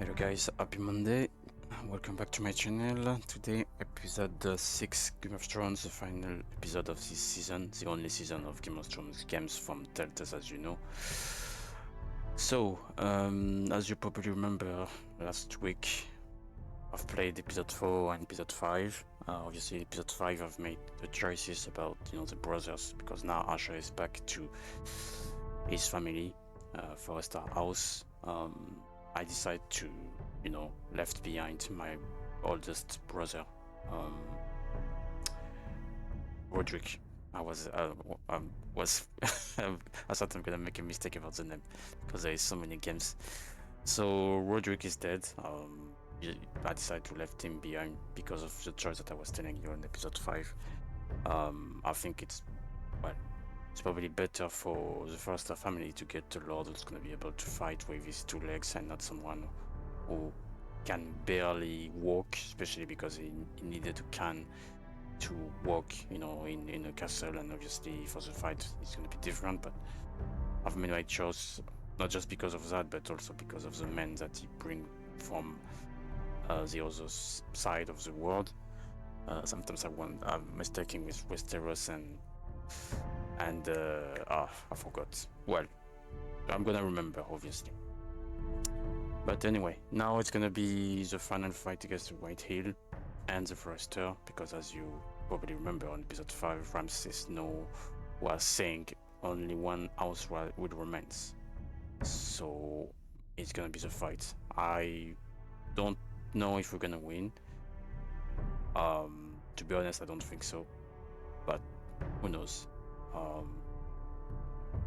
Hello guys, happy Monday. Welcome back to my channel. Today, episode 6, Game of Thrones, the final episode of this season, the only season of Game of Thrones games from Telltale, as you know. So, as you probably remember, last week I've played episode 4 and episode 5. Obviously, episode 5 I've made the choices about, the brothers, because now Asher is back to his family, Forrester house. I decided to, left behind my oldest brother, Roderick. I thought I'm gonna make a mistake about the name because there is so many games. So Roderick is dead. I decided to left him behind because of the choice that I was telling you in episode 5. I think it's probably better for the Forrester family to get the Lord who's going to be able to fight with his 2 legs and not someone who can barely walk, especially because he needed a can to walk, in a castle, and obviously for the fight it's going to be different. But I've made my choice not just because of that, but also because of the men that he brings from the other side of the world. Sometimes I'm mistaken with Westeros and I forgot. Well, I'm gonna remember, obviously. But anyway, now it's gonna be the final fight against Whitehill and the Forrester, because as you probably remember on episode 5, Ramsay Snow was saying only one house will remains. So it's gonna be the fight. I don't know if we're gonna win. To be honest, I don't think so. But who knows?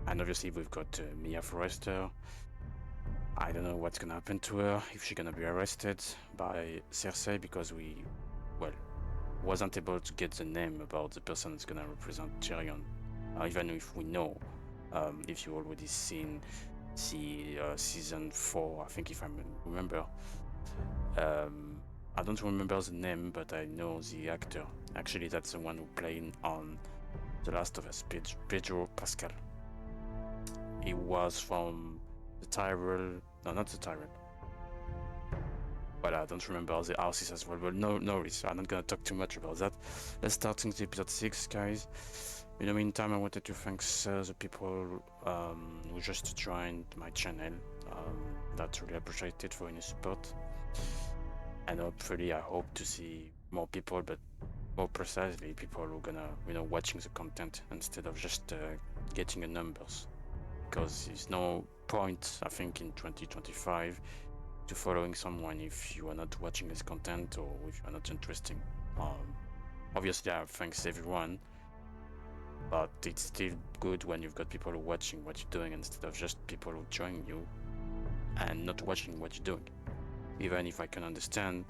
And obviously we've got Mira Forrester. I don't know what's gonna happen to her, if she's gonna be arrested by Cersei, because we wasn't able to get the name about the person that's gonna represent Tyrion, even if we know. If you already seen the season 4, I think, if I remember. I don't remember the name, but I know the actor. Actually, that's the one who played on The Last of Us, Pedro Pascal. He was from the Tyrell. No, not the Tyrell. Well, I don't remember the houses as well, but no worries. I'm not gonna talk too much about that. Let's start into episode 6, guys. In the meantime, I wanted to thank the people who just joined my channel. That's really appreciated for any support. And hopefully, I hope to see more people, but more precisely, people who are gonna, watching the content instead of just getting the numbers. Because there's no point, I think, in 2025 to following someone if you are not watching this content or if you are not interesting. Obviously, I thanks everyone, but it's still good when you've got people who are watching what you're doing instead of just people who join you and not watching what you're doing. Even if I can understand,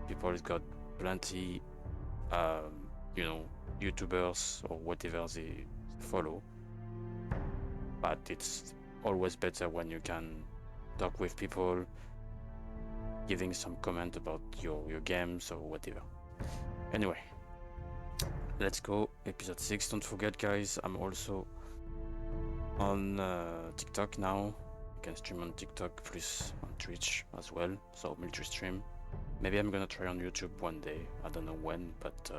people has got plenty, YouTubers or whatever they follow. But it's always better when you can talk with people, giving some comment about your games or whatever. Anyway, let's go. Episode 6. Don't forget, guys, I'm also on TikTok now. You can stream on TikTok, plus on Twitch as well, so military stream. Maybe I'm gonna try on YouTube one day, I don't know when, but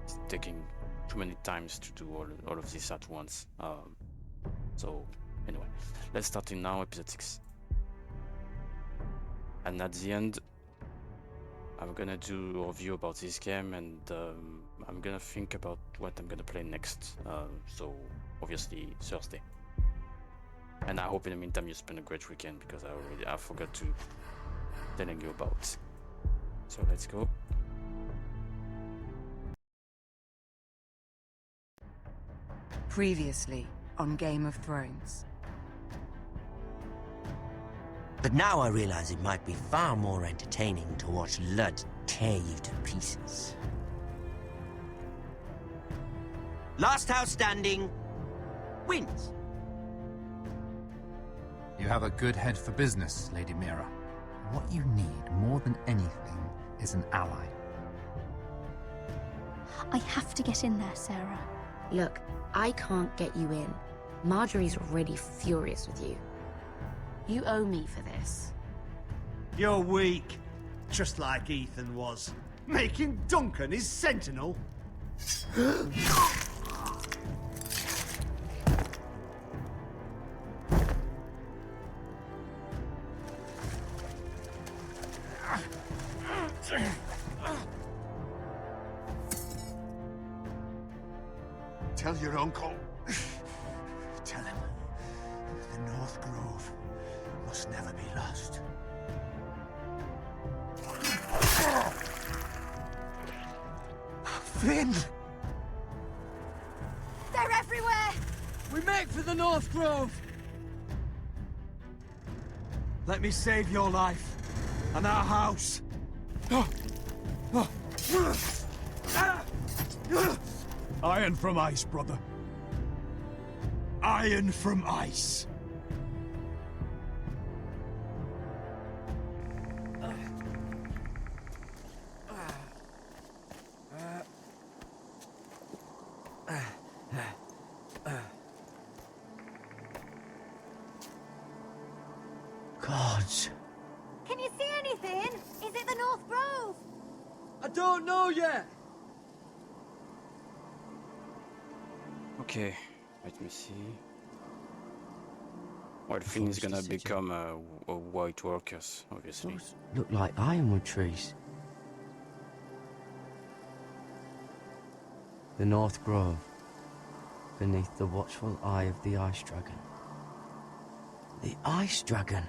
it's taking too many times to do all of this at once. So anyway, let's start in now, episode 6. And at the end, I'm gonna do a review about this game, and I'm gonna think about what I'm gonna play next. So obviously Thursday. And I hope in the meantime you spend a great weekend, because I forgot to telling you about. So let's go. Previously on Game of Thrones. But now I realize it might be far more entertaining to watch Ludd tear you to pieces. Last house standing wins. You have a good head for business, Lady Mira. What you need more than anything is an ally. I have to get in there, Sarah. Look, I can't get you in. Margaery's already furious with you. You owe me for this. You're weak. Just like Ethan was. Making Duncan his sentinel. Tell your uncle. Tell him the North Grove must never be lost. Finn! They're everywhere! We make for the North Grove! Let me save your life and our house. Iron from ice, brother. Iron from ice. Gods. Can you see anything? Is it the North Grove? I don't know yet! Okay, let me see. Well, Finn is gonna become a white workers, obviously. Those look like ironwood trees. The North Grove, beneath the watchful eye of the Ice Dragon. The Ice Dragon!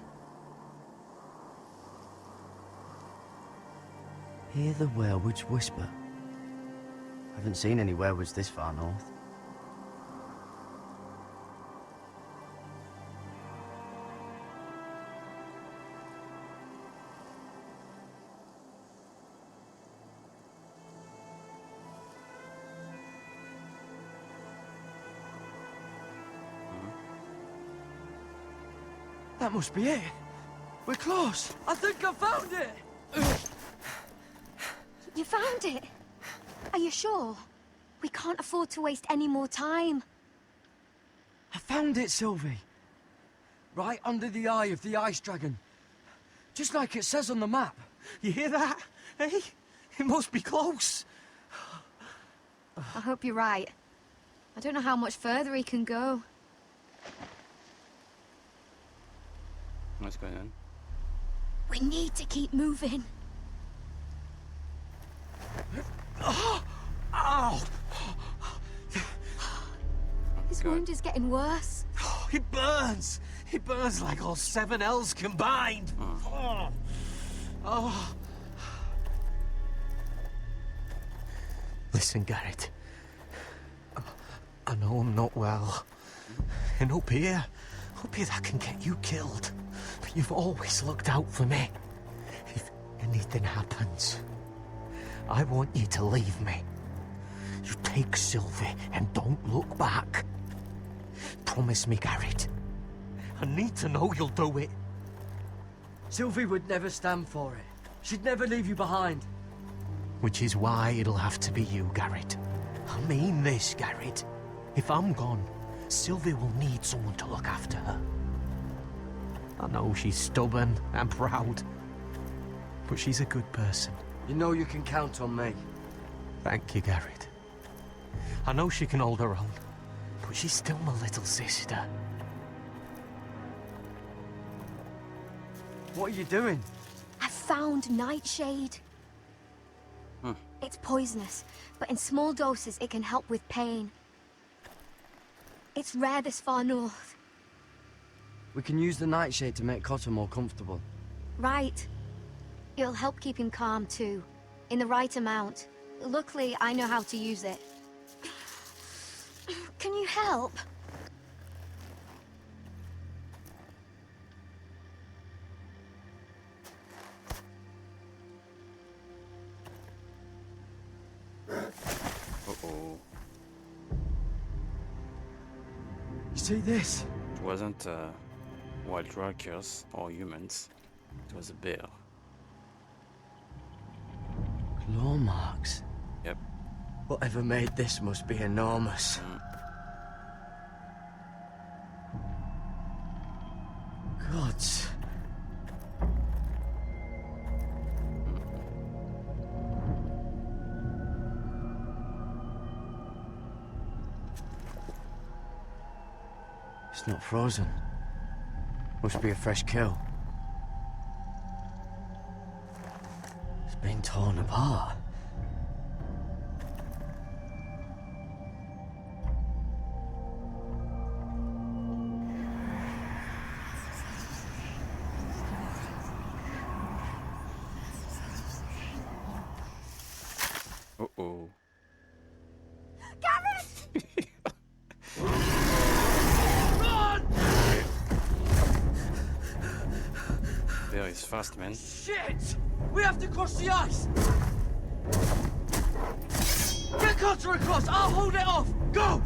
Hear the werewolves whisper. Haven't seen any werewolves this far north. That must be it. We're close. I think I found it! You found it? Are you sure? We can't afford to waste any more time. I found it, Sylvie. Right under the eye of the Ice Dragon. Just like it says on the map. You hear that? Hey? It must be close. I hope you're right. I don't know how much further he can go. What's going on? We need to keep moving. Ow! His wound is getting worse. It burns! It burns like all 7 L's combined! Oh. Listen, Gared. I know I'm not well. And up here that can get you killed. But you've always looked out for me. If anything happens, I want you to leave me. You take Sylvie and don't look back. Promise me, Gared. I need to know you'll do it. Sylvie would never stand for it. She'd never leave you behind. Which is why it'll have to be you, Gared. I mean this, Gared. If I'm gone, Sylvie will need someone to look after her. I know she's stubborn and proud, but she's a good person. You know you can count on me. Thank you, Gared. I know she can hold her own, but she's still my little sister. What are you doing? I found Nightshade. It's poisonous, but in small doses it can help with pain. It's rare this far north. We can use the Nightshade to make Cotter more comfortable. Right. It'll help keep him calm too, in the right amount. Luckily, I know how to use it. Can you help? Uh-oh. You see this? It wasn't wild rockers or humans. It was a bear. Claw marks. Yep. Whatever made this must be enormous. Gods. It's not frozen. Must be a fresh kill. It's been torn apart. Uh-oh. There is fast, man. Shit! We have to cross the ice! Get Cotter across! I'll hold it off! Go!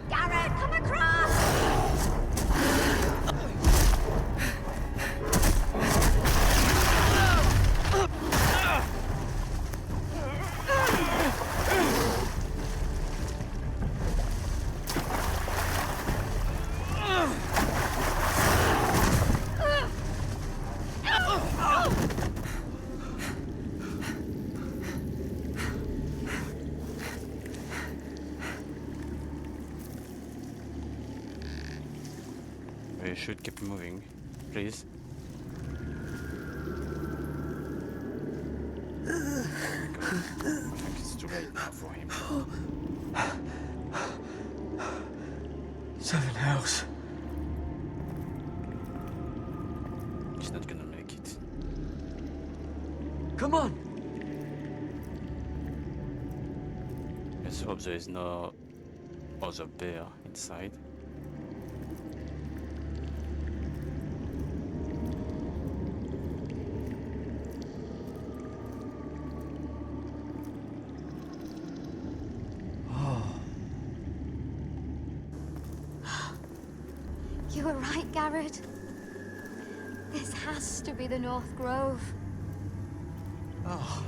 Gared, come across! We should keep moving, please. I think it's too late now for him. 7 hells. He's not gonna make it. Come on! Let's hope there is no other bear inside. You were right, Gared. This has to be the North Grove. Oh,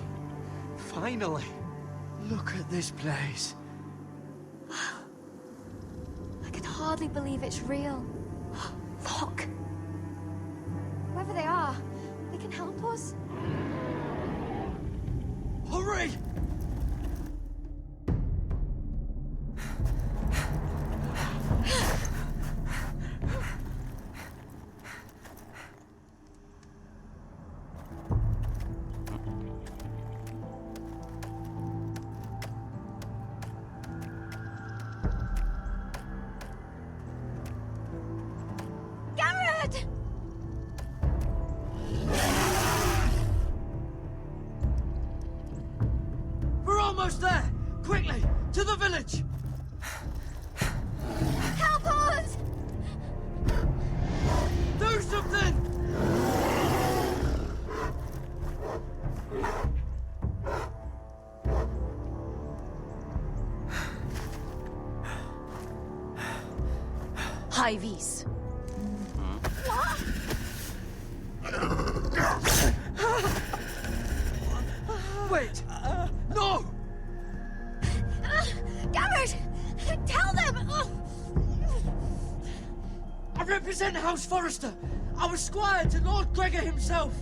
finally. Look at this place. I can hardly believe it's real. Look! Whoever they are, they can help us. Hurry! Gared! We're almost there! Quickly, to the village! Help us! Do something! Hivies. Wait! No! Gared! Tell them! I represent House Forrester. I was squire to Lord Gregor himself.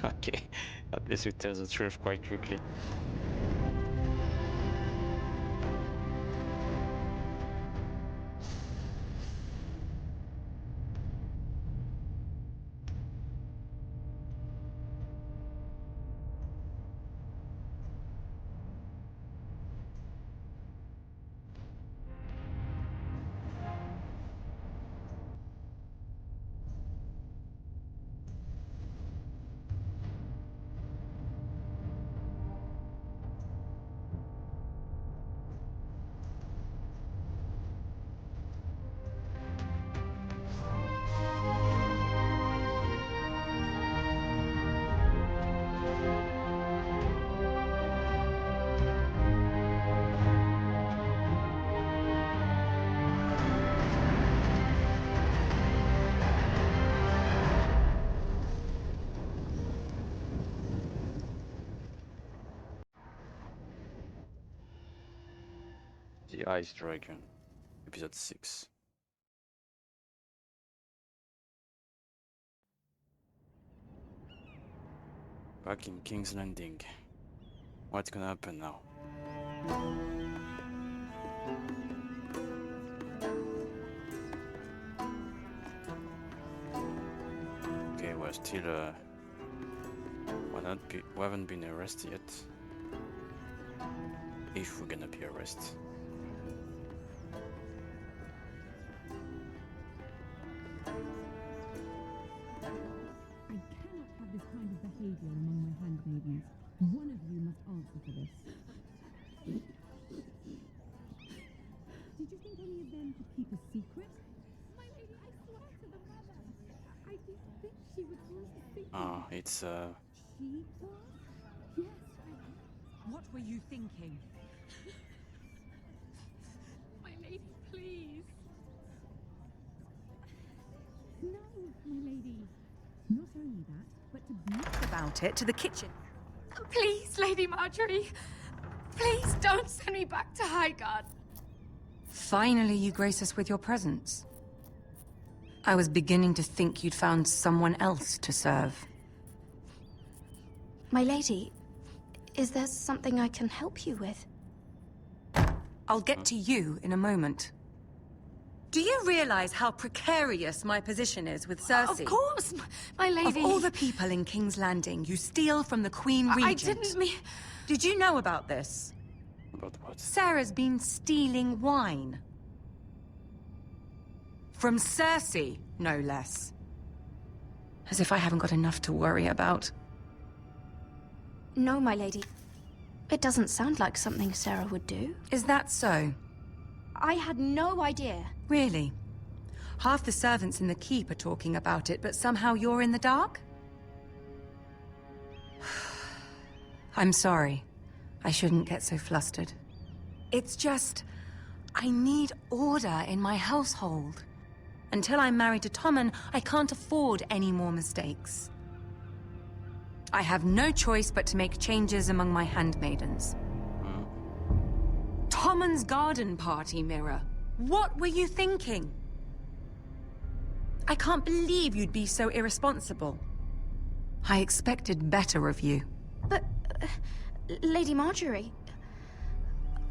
Okay, at least we tell the truth quite quickly. The Ice Dragon, episode 6. Back in King's Landing. What's gonna happen now? Okay, we're still we haven't been arrested yet. If we're gonna be arrested. I cannot have this kind of behavior among my handmaidens. One of you must answer for this. Did you think any of them could keep a secret? My lady, I swear to the mother. I didn't think she would cause a secret. Ah, it's She was? Yes. What were you thinking? My lady, please. No, my lady. Not only that, but to brag About it to the kitchen. Please, Lady Margaery. Please don't send me back to Highgarden. Finally, you grace us with your presence. I was beginning to think you'd found someone else to serve. My lady, is there something I can help you with? I'll get to you in a moment. Do you realize how precarious my position is with Cersei? Of course, my lady. Of all the people in King's Landing, you steal from the Queen Regent. I didn't mean... Did you know about this? about what? Sarah's been stealing wine. From Cersei, no less. As if I haven't got enough to worry about. No, my lady. It doesn't sound like something Sarah would do. Is that so? I had no idea. Really? Half the servants in the keep are talking about it, but somehow you're in the dark? I'm sorry. I shouldn't get so flustered. It's just... I need order in my household. Until I'm married to Tommen, I can't afford any more mistakes. I have no choice but to make changes among my handmaidens. Tommen's garden party, Mira. What were you thinking? I can't believe you'd be so irresponsible. I expected better of you. But, Lady Margaery,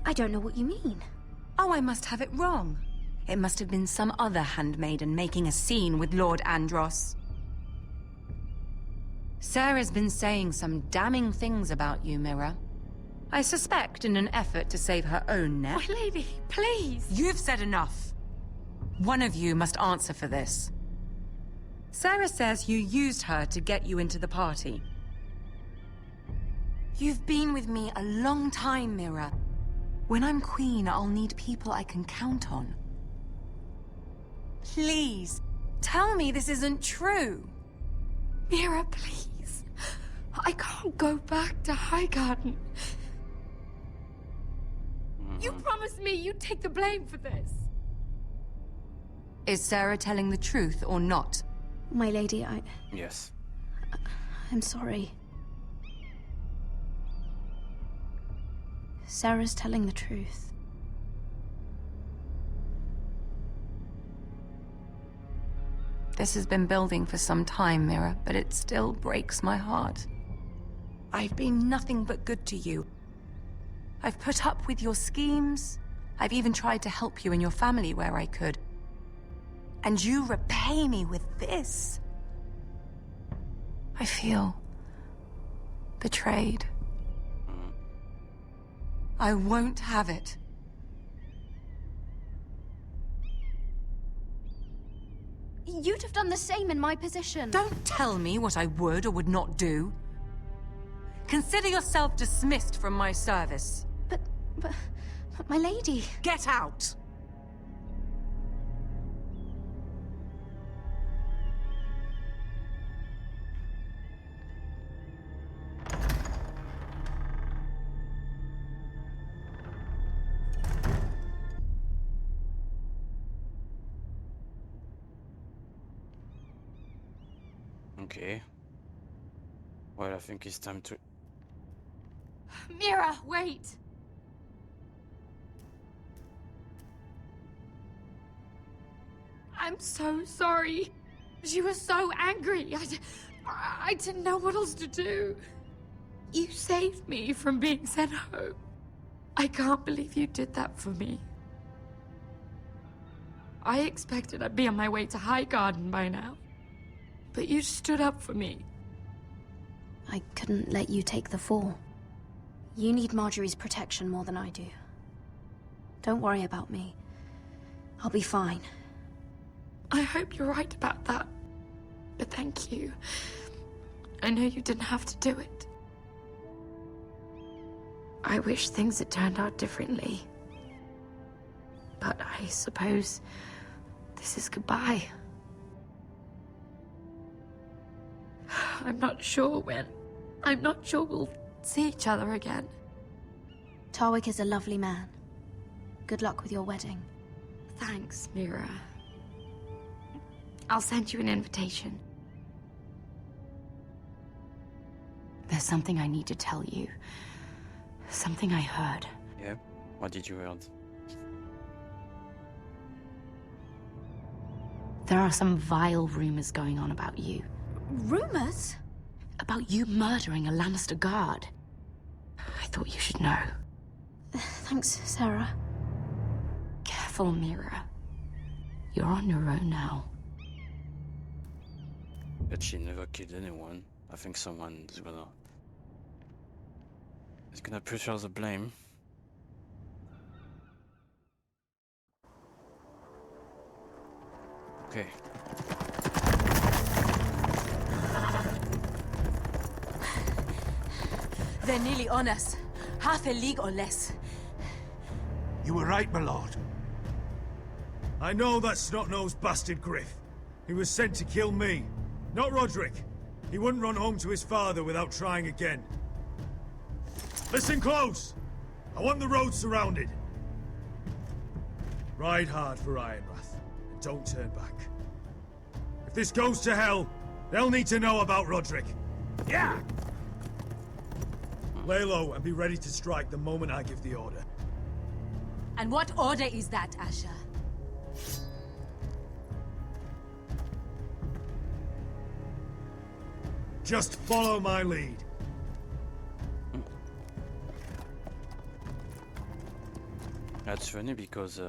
I don't know what you mean. Oh, I must have it wrong. It must have been some other handmaiden making a scene with Lord Andros. Sarah's been saying some damning things about you, Mira. I suspect in an effort to save her own neck. My lady, please. You've said enough. One of you must answer for this. Sarah says you used her to get you into the party. You've been with me a long time, Mira. When I'm queen, I'll need people I can count on. Please, tell me this isn't true. Mira, please. I can't go back to Highgarden. You promised me you'd take the blame for this. Is Sarah telling the truth or not? My lady, Yes. I'm sorry. Sarah's telling the truth. This has been building for some time, Mira, but it still breaks my heart. I've been nothing but good to you. I've put up with your schemes. I've even tried to help you and your family where I could. And you repay me with this. I feel betrayed. I won't have it. You'd have done the same in my position. Don't tell me what I would or would not do. Consider yourself dismissed from my service. But my lady... Get out! Okay. Well, I think it's time to... Mira, wait. I'm so sorry. She was so angry. I didn't know what else to do. You saved me from being sent home. I can't believe you did that for me. I expected I'd be on my way to Highgarden by now. But you stood up for me. I couldn't let you take the fall. You need Margaery's protection more than I do. Don't worry about me. I'll be fine. I hope you're right about that. But thank you. I know you didn't have to do it. I wish things had turned out differently. But I suppose this is goodbye. I'm not sure when. I'm not sure we'll see each other again. Tarwick is a lovely man. Good luck with your wedding. Thanks, Mira. I'll send you an invitation. There's something I need to tell you. Something I heard. Yeah? What did you hear? There are some vile rumors going on about you. Rumors? About you murdering a Lannister guard. I thought you should know. Thanks, Sarah. Careful, Mira. You're on your own now. But she never killed anyone. I think someone's gonna push her the blame. Okay. They're nearly on us. Half a league or less. You were right, my lord. I know that snot-nosed bastard Gryff. He was sent to kill me, not Roderick. He wouldn't run home to his father without trying again. Listen close! I want the road surrounded. Ride hard for Ironrath, and don't turn back. If this goes to hell, they'll need to know about Roderick. Yeah! Lay low and be ready to strike the moment I give the order. And what order is that, Asher? Just follow my lead. That's funny because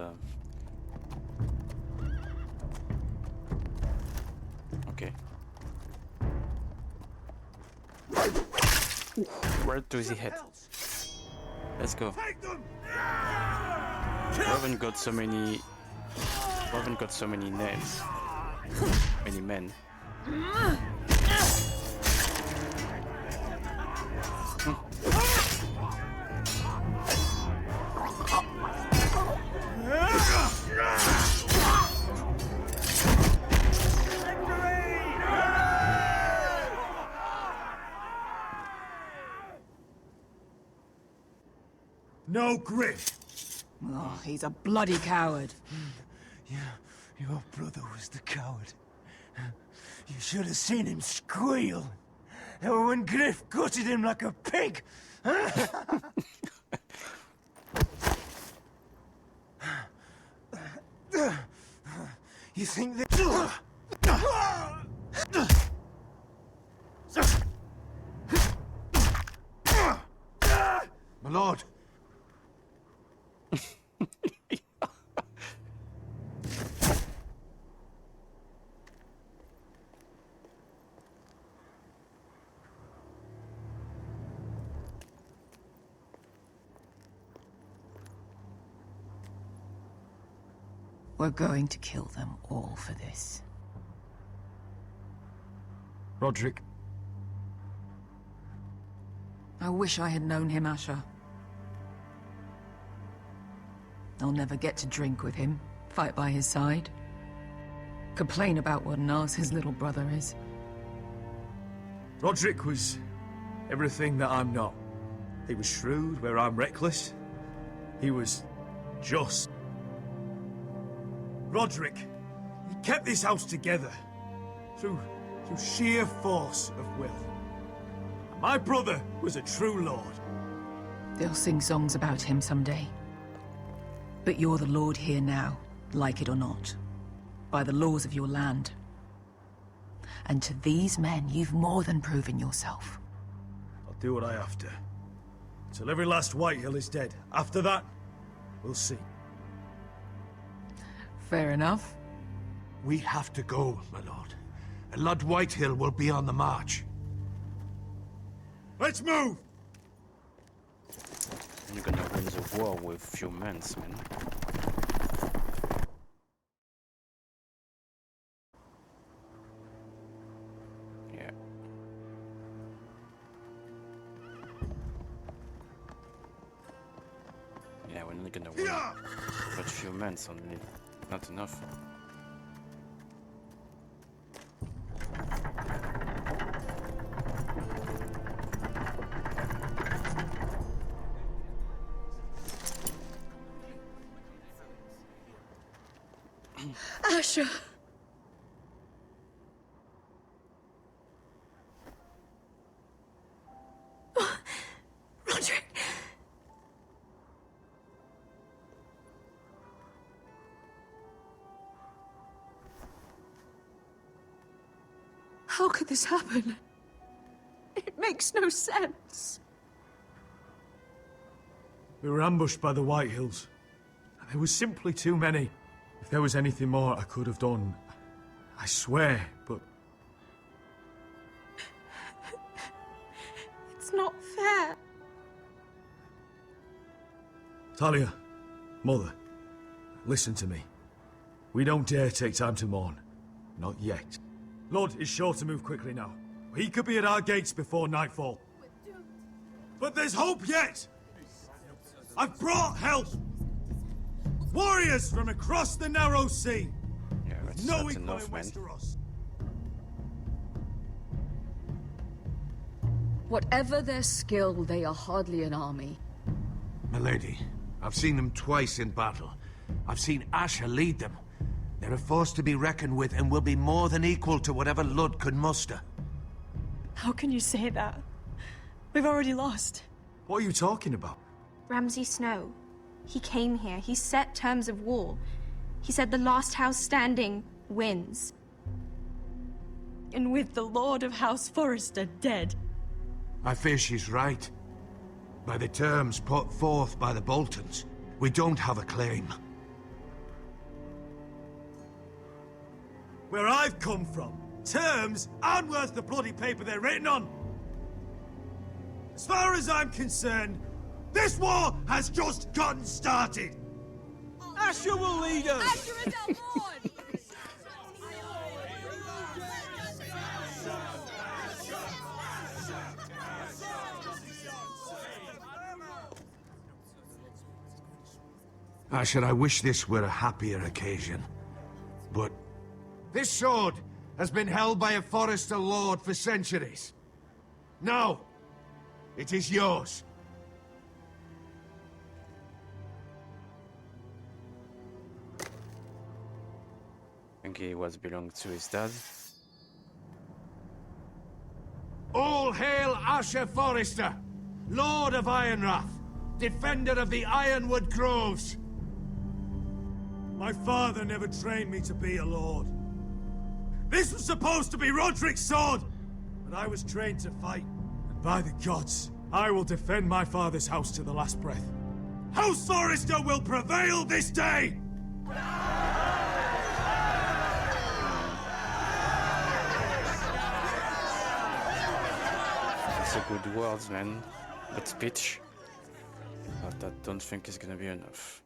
okay. Right to the head. Let's go. We haven't got so many. We haven't got so many names. Many men. No Gryff! Oh, he's a bloody coward. Yeah, your brother was the coward. You should have seen him squeal. When Gryff gutted him like a pig. You think that... My lord. We're going to kill them all for this. Roderick. I wish I had known him, Asher. I'll never get to drink with him, fight by his side, complain about what an arse his little brother is. Roderick was everything that I'm not. He was shrewd where I'm reckless. He was just. Roderick, he kept this house together through sheer force of will. And my brother was a true lord. They'll sing songs about him someday. But you're the lord here now, like it or not. by the laws of your land. And to these men, you've more than proven yourself. I'll do what I have to. Till every last Whitehill is dead. After that, we'll see. Fair enough. We have to go, my lord. Ludd Whitehill will be on the march. Let's move! You're gonna win the war with few men, man. Yeah. Yeah, we're not gonna win. But few men only. Not enough. Asher! Roderick! How could this happen? It makes no sense. We were ambushed by the Whitehills. And there was simply too many. If there was anything more I could have done, I swear, but... It's not fair. Talia, Mother, listen to me. We don't dare take time to mourn. Not yet. Ludd is sure to move quickly now. He could be at our gates before nightfall. But there's hope yet! I've brought help! Warriors from across the narrow sea! Yeah, that's no not equal enough, in man. Westeros. Whatever their skill, they are hardly an army. Milady, I've seen them twice in battle. I've seen Asher lead them. They're a force to be reckoned with and will be more than equal to whatever Ludd could muster. How can you say that? We've already lost. What are you talking about? Ramsay Snow. He came here. He set terms of war. He said the last house standing wins. And with the Lord of House Forrester dead. I fear she's right. By the terms put forth by the Boltons, we don't have a claim. Where I've come from, terms aren't worth the bloody paper they're written on. As far as I'm concerned, this war has just gotten started. Asher will lead us! Asher is our lord! Asher, I wish this were a happier occasion. But this sword has been held by a Forrester lord for centuries. Now, it is yours. I think he was belonged to his dad. All hail Asher Forrester, Lord of Ironrath, defender of the Ironwood Groves. My father never trained me to be a lord. This was supposed to be Roderick's sword, but I was trained to fight. And by the gods, I will defend my father's house to the last breath. House Forrester will prevail this day! That's a good words, man. Good speech. But I don't think it's gonna be enough.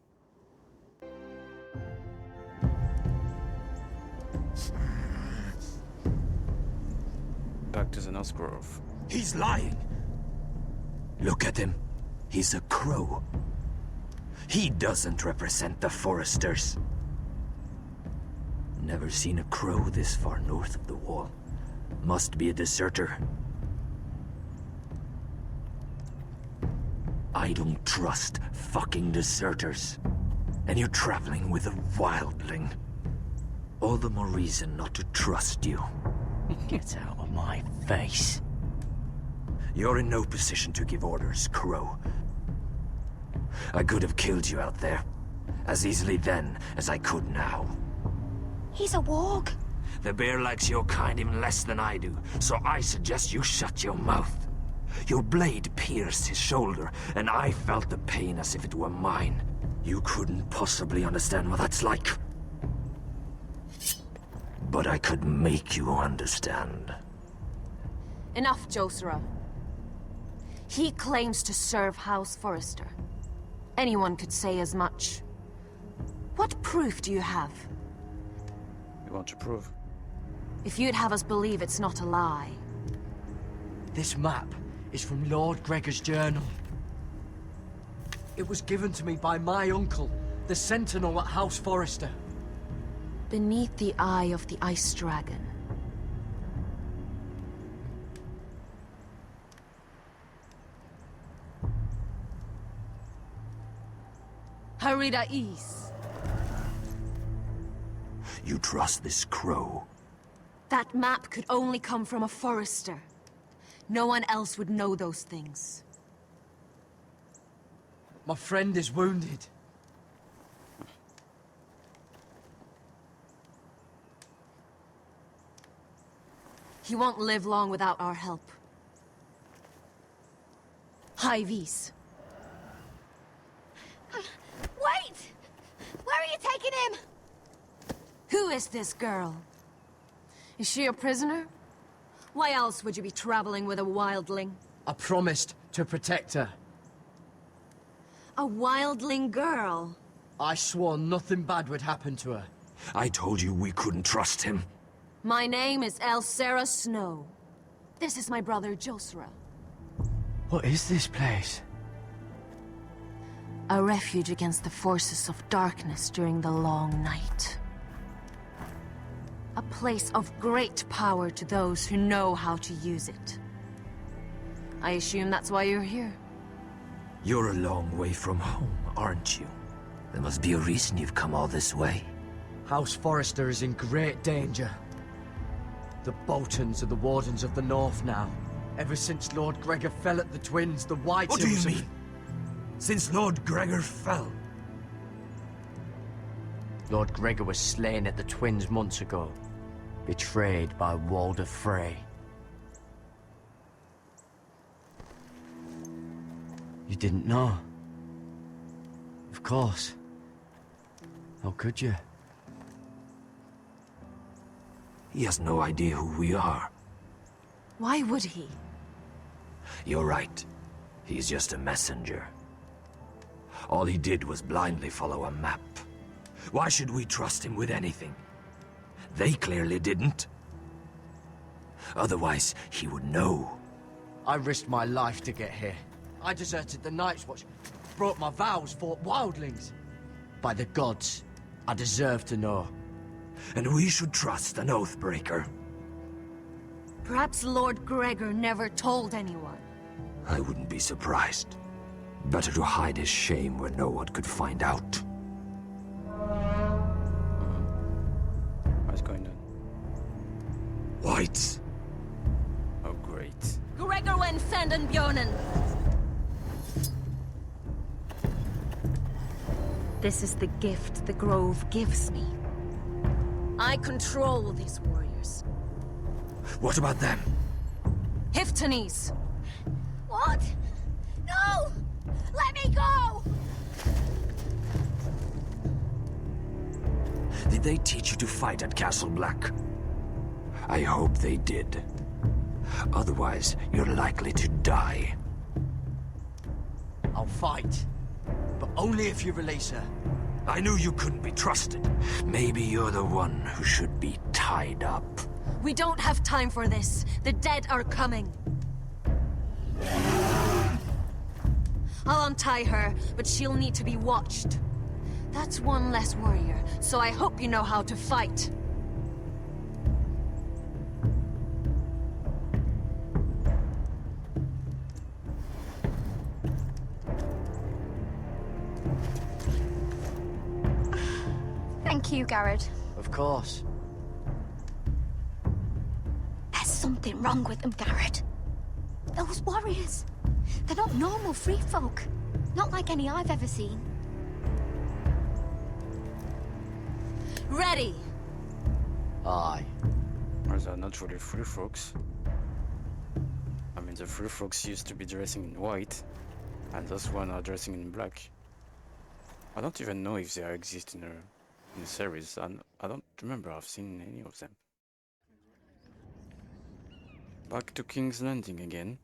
Back to the North Grove. He's lying. Look at him. He's a crow. He doesn't represent the Forresters. Never seen a crow this far north of the wall. Must be a deserter. I don't trust fucking deserters. And you're traveling with a wildling. All the more reason not to trust you. Get out of my face. You're in no position to give orders, Crow. I could have killed you out there, as easily then as I could now. He's a warg. The bear likes your kind even less than I do, so I suggest you shut your mouth. Your blade pierced his shoulder, and I felt the pain as if it were mine. You couldn't possibly understand what that's like. But I could make you understand. Enough, Josra. He claims to serve House Forrester. Anyone could say as much. What proof do you have? You want to prove? If you'd have us believe it's not a lie. This map is from Lord Gregor's journal. It was given to me by my uncle, the Sentinel at House Forrester. Beneath the eye of the Ice Dragon. Harida East. You trust this crow? That map could only come from a Forrester. No one else would know those things. My friend is wounded. He won't live long without our help. High Vis. Wait! Where are you taking him? Who is this girl? Is she a prisoner? Why else would you be traveling with a wildling? I promised to protect her. A wildling girl? I swore nothing bad would happen to her. I told you we couldn't trust him. My name is Elsera Snow. This is my brother Josra. What is this place? A refuge against the forces of darkness during the long night. A place of great power to those who know how to use it. I assume that's why you're here. You're a long way from home, aren't you? There must be a reason you've come all this way. House Forrester is in great danger. The Boltons are the Wardens of the North now. Ever since Lord Gregor fell at the Twins, the White... What do you mean? Since Lord Gregor fell? Lord Gregor was slain at the Twins months ago. Betrayed by Walder Frey. You didn't know? Of course. How could you? He has no idea who we are. Why would he? You're right. He's just a messenger. All he did was blindly follow a map. Why should we trust him with anything? They clearly didn't. Otherwise, he would know. I risked my life to get here. I deserted the Night's Watch, broke my vows, fought wildlings. By the gods, I deserve to know. And we should trust an Oathbreaker. Perhaps Lord Gregor never told anyone. I wouldn't be surprised. Better to hide his shame where no one could find out. What's going on? Wight! Oh, great. Gregor went Sanden Bjornen! This is the gift the Grove gives me. I control these warriors. What about them? Hiftanes! What? No! Let me go! Did they teach you to fight at Castle Black? I hope they did. Otherwise, you're likely to die. I'll fight. But only if you release her. I knew you couldn't be trusted. Maybe you're the one who should be tied up. We don't have time for this. The dead are coming. I'll untie her, but she'll need to be watched. That's one less warrior, so I hope you know how to fight. Thank you, Gared. Of course. There's something wrong with them, Gared. Those warriors. They're not normal free folk. Not like any I've ever seen. Ready! Aye. Or they're not really free folks. I mean, the free folks used to be dressing in white, and those one are dressing in black. I don't even know if they exist in the series, and I don't remember I've seen any of them. Back to King's Landing again.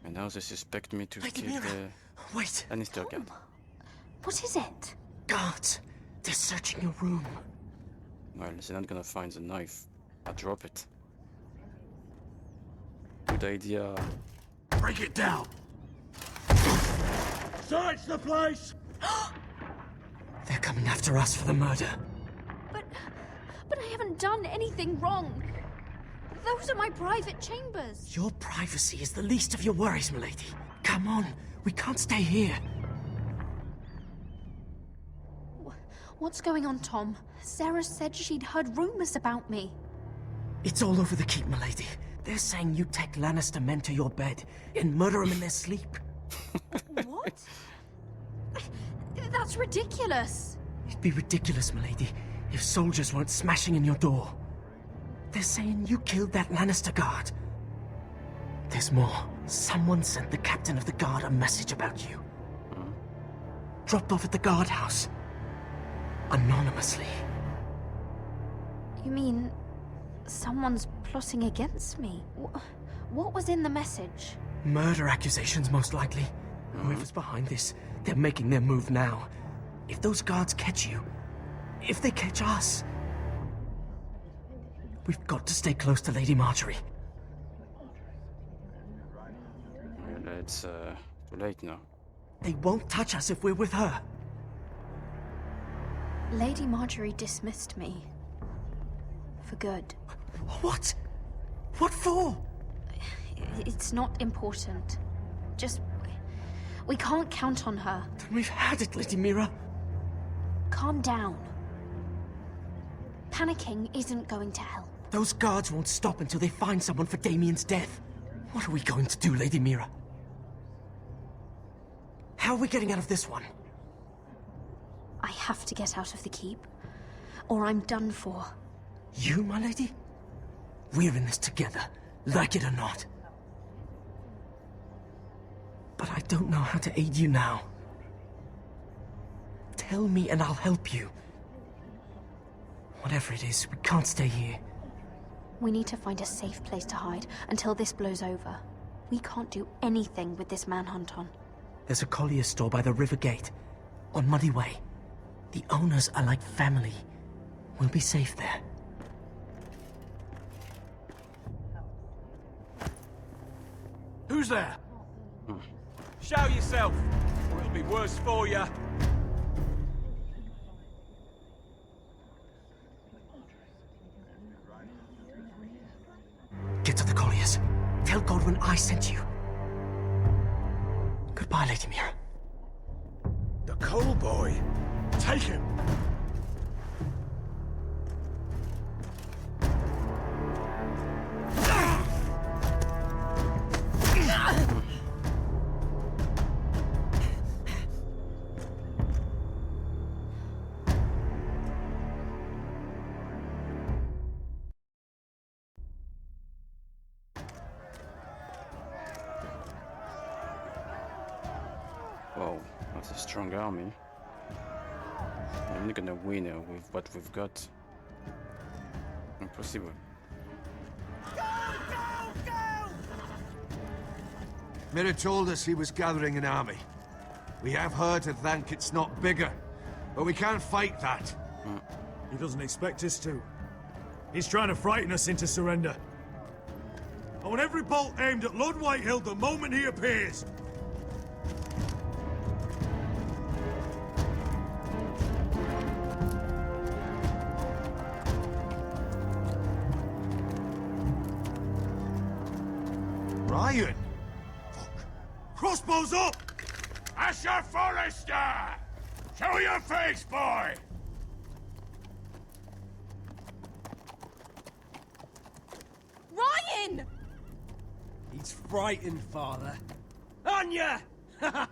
And now they suspect me to Lady kill Mira, the wait. Lannister guard. What is it? Guards! They're searching your room. Well, they're not gonna find the knife. I'll drop it. Good idea. Break it down! Search the place! They're coming after us for the murder. But I haven't done anything wrong. Those are my private chambers. Your privacy is the least of your worries, milady. Come on, we can't stay here. What's going on, Tom? Sarah said she'd heard rumors about me. It's all over the keep, milady. They're saying you take Lannister men to your bed and murder them in their sleep. What? That's ridiculous. It'd be ridiculous, milady, if soldiers weren't smashing in your door. They're saying you killed that Lannister guard. There's more. Someone sent the captain of the guard a message about you. Dropped off at the guardhouse. Anonymously. You mean someone's plotting against me? What was in the message? Murder accusations, most likely. Whoever's behind this, they're making their move now. If those guards catch you, if they catch us, we've got to stay close to Lady Margaery. Well, it's too late now. They won't touch us if we're with her. Lady Margaery dismissed me. For good. What? What for? It's not important. Just... we can't count on her. Then we've had it, Lady Mira. Calm down. Panicking isn't going to help. Those guards won't stop until they find someone for Damien's death. What are we going to do, Lady Mira? How are we getting out of this one? I have to get out of the keep, or I'm done for. You, my lady? We're in this together, like it or not. But I don't know how to aid you now. Tell me and I'll help you. Whatever it is, we can't stay here. We need to find a safe place to hide until this blows over. We can't do anything with this manhunt on. There's a collier store by the river gate, on Muddy Way. The owners are like family. We'll be safe there. Who's there? Show yourself, or it'll be worse for you. Get to the colliers. Tell Godwin I sent you. Goodbye, Lady Mira. The coal boy. Take him. Whoa, that's a strong army. I'm not gonna win with what we've got. Impossible. Mira told us he was gathering an army. We have heard to think it's not bigger, but we can't fight that. He doesn't expect us to. He's trying to frighten us into surrender. I want every bolt aimed at Ludd Whitehill the moment he appears. Ryan! Crossbows up! Asher Forrester! Show your face, boy! Ryan! He's frightened, Father. Anya! Are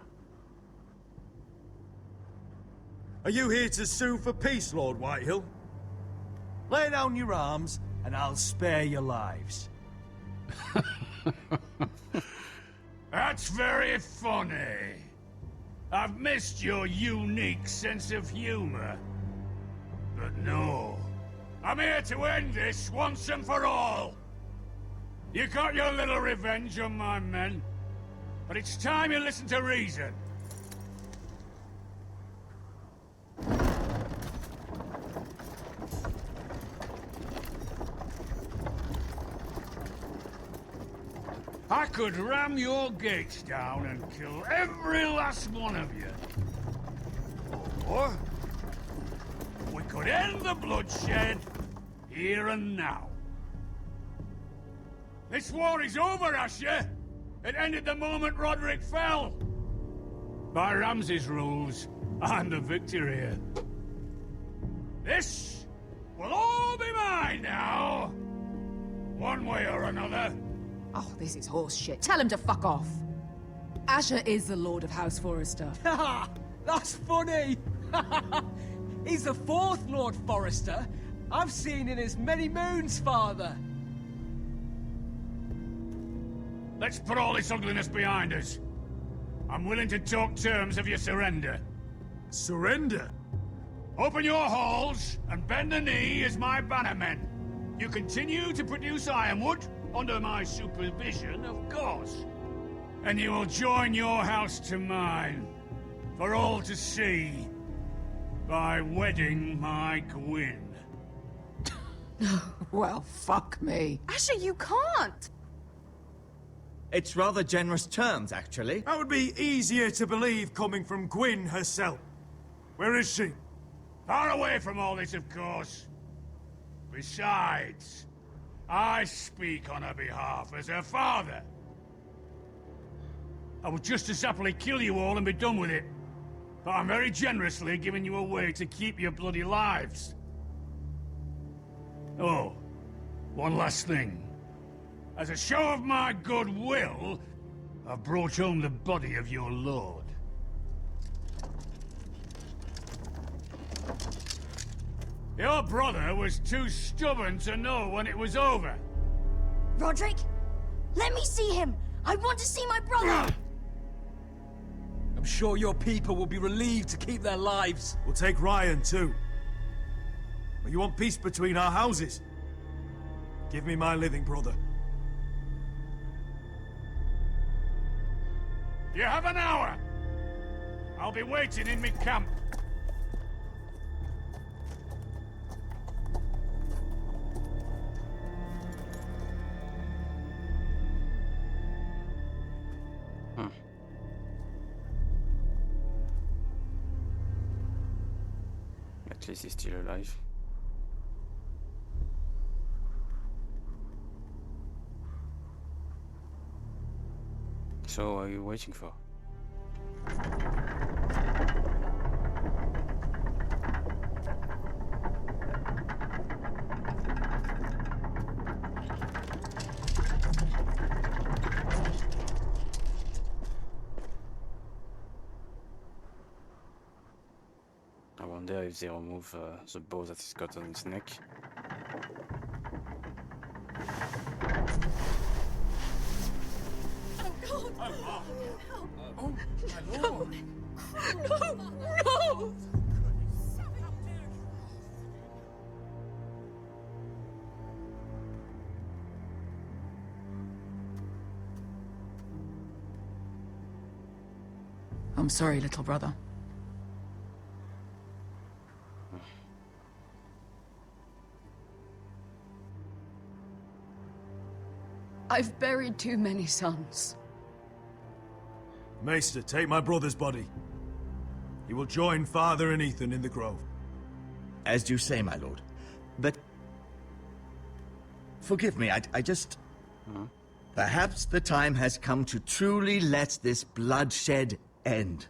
you here to sue for peace, Lord Whitehill? Lay down your arms, and I'll spare your lives. That's very funny. I've missed your unique sense of humor. But no. I'm here to end this once and for all. You got your little revenge on my men, but it's time you listen to reason. I could ram your gates down and kill every last one of you. Or we could end the bloodshed here and now. This war is over, Asher. It ended the moment Roderick fell. By Ramsay's rules, I'm the victor here. This will all be mine now. One way or another. Oh, this is horse shit. Tell him to fuck off. Asher is the Lord of House Forrester. Ha! That's funny! He's the fourth Lord Forrester I've seen in as many moons, Father. Let's put all this ugliness behind us. I'm willing to talk terms of your surrender. Surrender? Open your halls and bend the knee as my bannermen. You continue to produce ironwood, under my supervision, of course. And you will join your house to mine, for all to see, by wedding my Gwyn. Well, fuck me. Asher, you can't! It's rather generous terms, actually. That would be easier to believe coming from Gwyn herself. Where is she? Far away from all this, of course. Besides, I speak on her behalf as her father. I would just as happily kill you all and be done with it. But I'm very generously giving you a way to keep your bloody lives. Oh, one last thing. As a show of my goodwill, I've brought home the body of your lord. Your brother was too stubborn to know when it was over. Roderick, let me see him. I want to see my brother. I'm sure your people will be relieved to keep their lives. We'll take Ryan too. But you want peace between our houses? Give me my living brother. You have an hour. I'll be waiting in my camp. At least he's still alive. So, what are you waiting for? I wonder if they remove the bow that he's got on his neck. Oh, my lord! No! No! I'm sorry, little brother. I've buried too many sons. Maester, take my brother's body. He will join Father and Ethan in the grove. As you say, my lord. But... forgive me, I just... Perhaps the time has come to truly let this bloodshed end.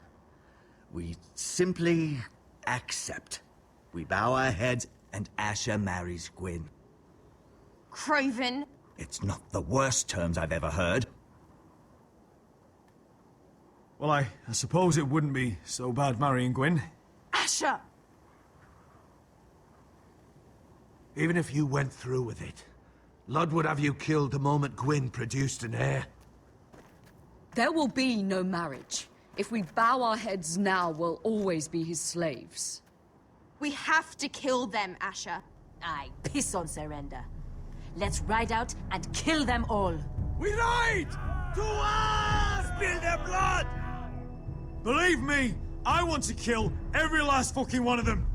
We simply accept. We bow our heads and Asher marries Gwyn. Craven! It's not the worst terms I've ever heard. Well, I suppose it wouldn't be so bad marrying Gwyn. Asher! Even if you went through with it, Ludd would have you killed the moment Gwyn produced an heir. There will be no marriage. If we bow our heads now, we'll always be his slaves. We have to kill them, Asher. Aye, piss on surrender. Let's ride out and kill them all. We ride! To us! Spill their blood! Believe me, I want to kill every last fucking one of them.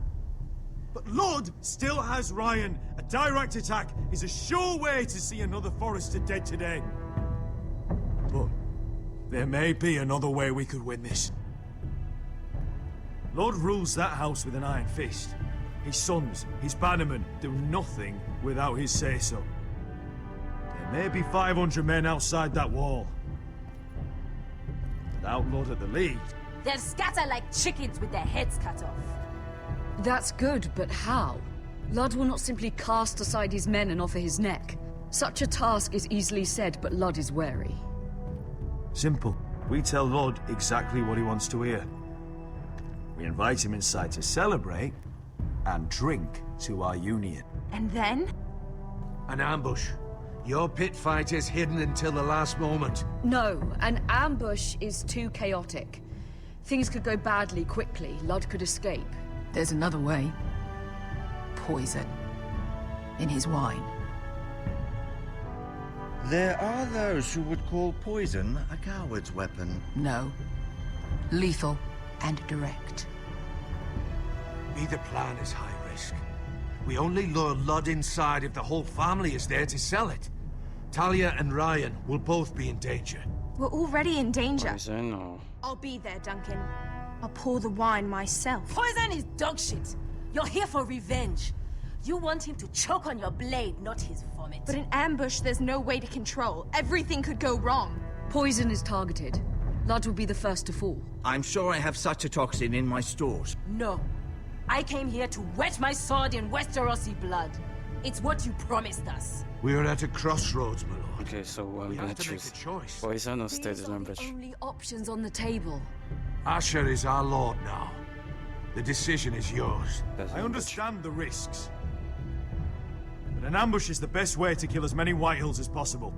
But Ludd still has Ryan. A direct attack is a sure way to see another Forrester dead today. But there may be another way we could win this. Ludd rules that house with an iron fist. His sons, his bannermen, do nothing without his say-so. There may be 500 men outside that wall. Without Ludd at the lead... They'll scatter like chickens with their heads cut off. That's good, but how? Ludd will not simply cast aside his men and offer his neck. Such a task is easily said, but Ludd is wary. Simple. We tell Ludd exactly what he wants to hear. We invite him inside to celebrate, and drink to our union. And then? An ambush. Your pit fight is hidden until the last moment. No, an ambush is too chaotic. Things could go badly quickly. Ludd could escape. There's another way. Poison. In his wine. There are those who would call poison a coward's weapon. No. Lethal and direct. Neither plan is high risk. We only lure Ludd inside if the whole family is there to sell it. Talia and Ryan will both be in danger. We're already in danger. Poison or... I'll be there, Duncan. I'll pour the wine myself. Poison is dog shit. You're here for revenge. You want him to choke on your blade, not his vomit. But in ambush, there's no way to control. Everything could go wrong. Poison is targeted. Ludd will be the first to fall. I'm sure I have such a toxin in my stores. No. I came here to wet my sword in Westerosi blood. It's what you promised us. We're at a crossroads, my lord. Okay, so I'm gonna choose poison or stage These are ambush. the only options on the table. Asher is our lord now. The decision is yours. I understand the risks. But an ambush is the best way to kill as many Whitehills as possible.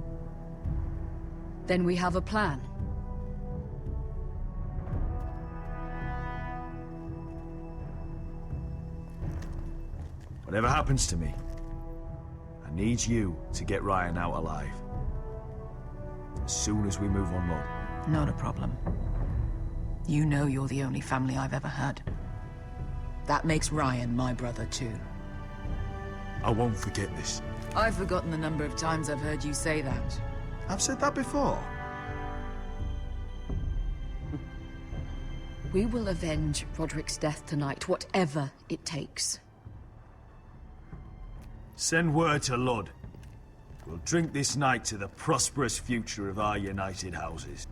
Then we have a plan. Whatever happens to me, I need you to get Ryan out alive. As soon as we move on Ludd. Not a problem. You know you're the only family I've ever had. That makes Ryan my brother too. I won't forget this. I've forgotten the number of times I've heard you say that. I've said that before. We will avenge Roderick's death tonight, whatever it takes. Send word to Ludd. We'll drink this night to the prosperous future of our united houses.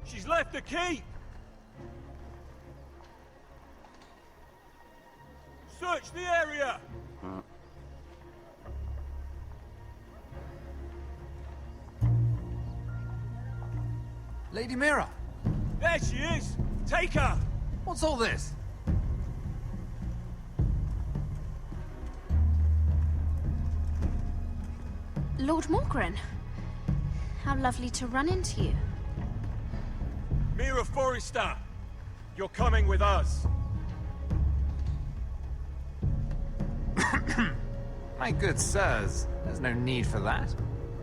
She's left the keep! Search the area! Lady Mira! There she is! Take her! What's all this? Lord Morgryn. How lovely to run into you. Mira Forrester! You're coming with us! My good sirs, there's no need for that.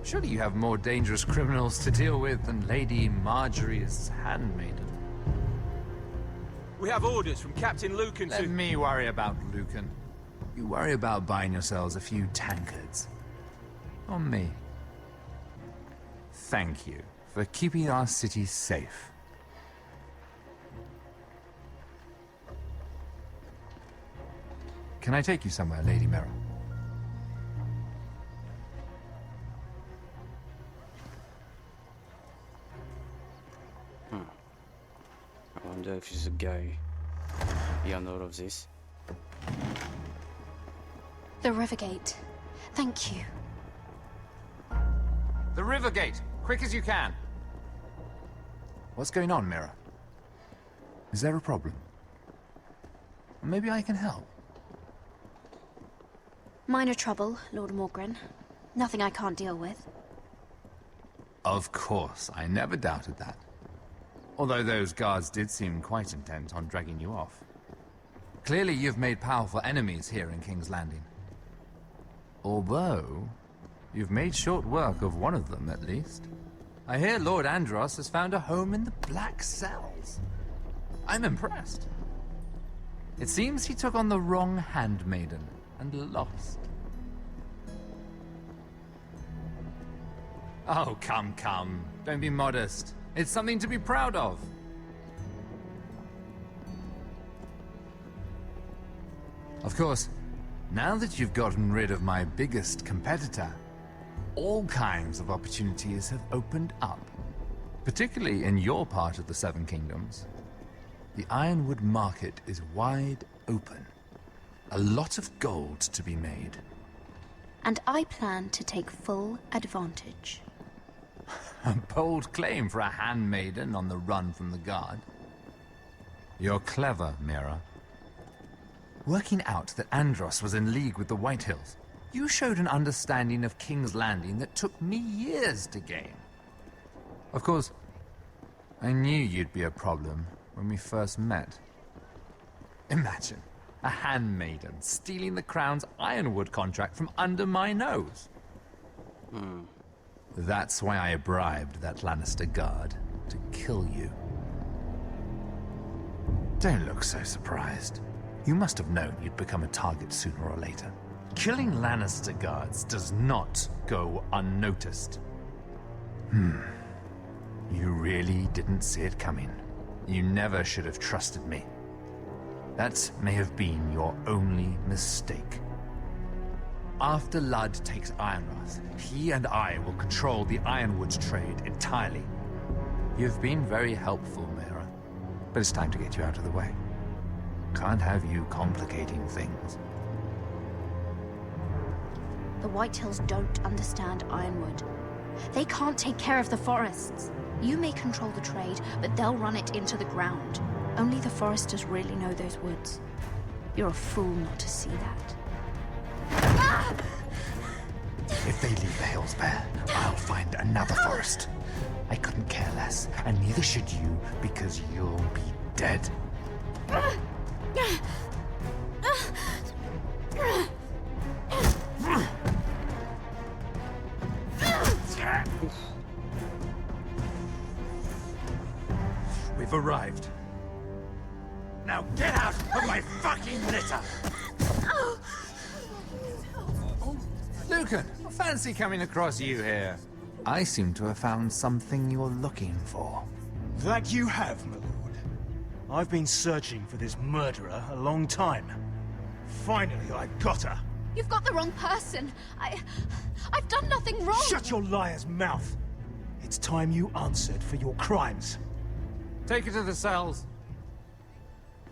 Surely you have more dangerous criminals to deal with than Lady Margaery's handmaiden. We have orders from Captain Lucan to... Let me worry about Lucan. You worry about buying yourselves a few tankards. On me. Thank you for keeping our city safe. Can I take you somewhere, Lady Mira? I wonder if he's a guy beyond all of this. The Rivergate. Thank you. The Rivergate! Quick as you can! What's going on, Mira? Is there a problem? Maybe I can help. Minor trouble, Lord Morgryn. Nothing I can't deal with. Of course, I never doubted that. Although those guards did seem quite intent on dragging you off. Clearly you've made powerful enemies here in King's Landing. Although, you've made short work of one of them, at least. I hear Lord Andros has found a home in the Black Cells. I'm impressed. It seems he took on the wrong handmaiden and lost. Oh, come. Don't be modest. It's something to be proud of. Of course, now that you've gotten rid of my biggest competitor, all kinds of opportunities have opened up. Particularly in your part of the Seven Kingdoms. The Ironwood market is wide open. A lot of gold to be made. And I plan to take full advantage. A bold claim for a handmaiden on the run from the guard. You're clever, Mira. Working out that Andros was in league with the Whitehills, you showed an understanding of King's Landing that took me years to gain. Of course, I knew you'd be a problem when we first met. Imagine a handmaiden stealing the Crown's Ironwood contract from under my nose. That's why I bribed that Lannister guard to kill you. Don't look so surprised. You must have known you'd become a target sooner or later. Killing Lannister guards does not go unnoticed. You really didn't see it coming. You never should have trusted me. That may have been your only mistake. After Ludd takes Ironrath, he and I will control the Ironwood trade entirely. You've been very helpful, Mira, but it's time to get you out of the way. Can't have you complicating things. The Whitehills don't understand Ironwood. They can't take care of the forests. You may control the trade, but they'll run it into the ground. Only the Forresters really know those woods. You're a fool not to see that. If they leave the hills bare, I'll find another forest. I couldn't care less, and neither should you, because you'll be dead. We've arrived. Now get out of my fucking litter! Lucan, fancy coming across you here. I seem to have found something you're looking for. That you have, my lord. I've been searching for this murderer a long time. Finally, I've got her. You've got the wrong person. I've done nothing wrong. Shut your liar's mouth. It's time you answered for your crimes. Take her to the cells.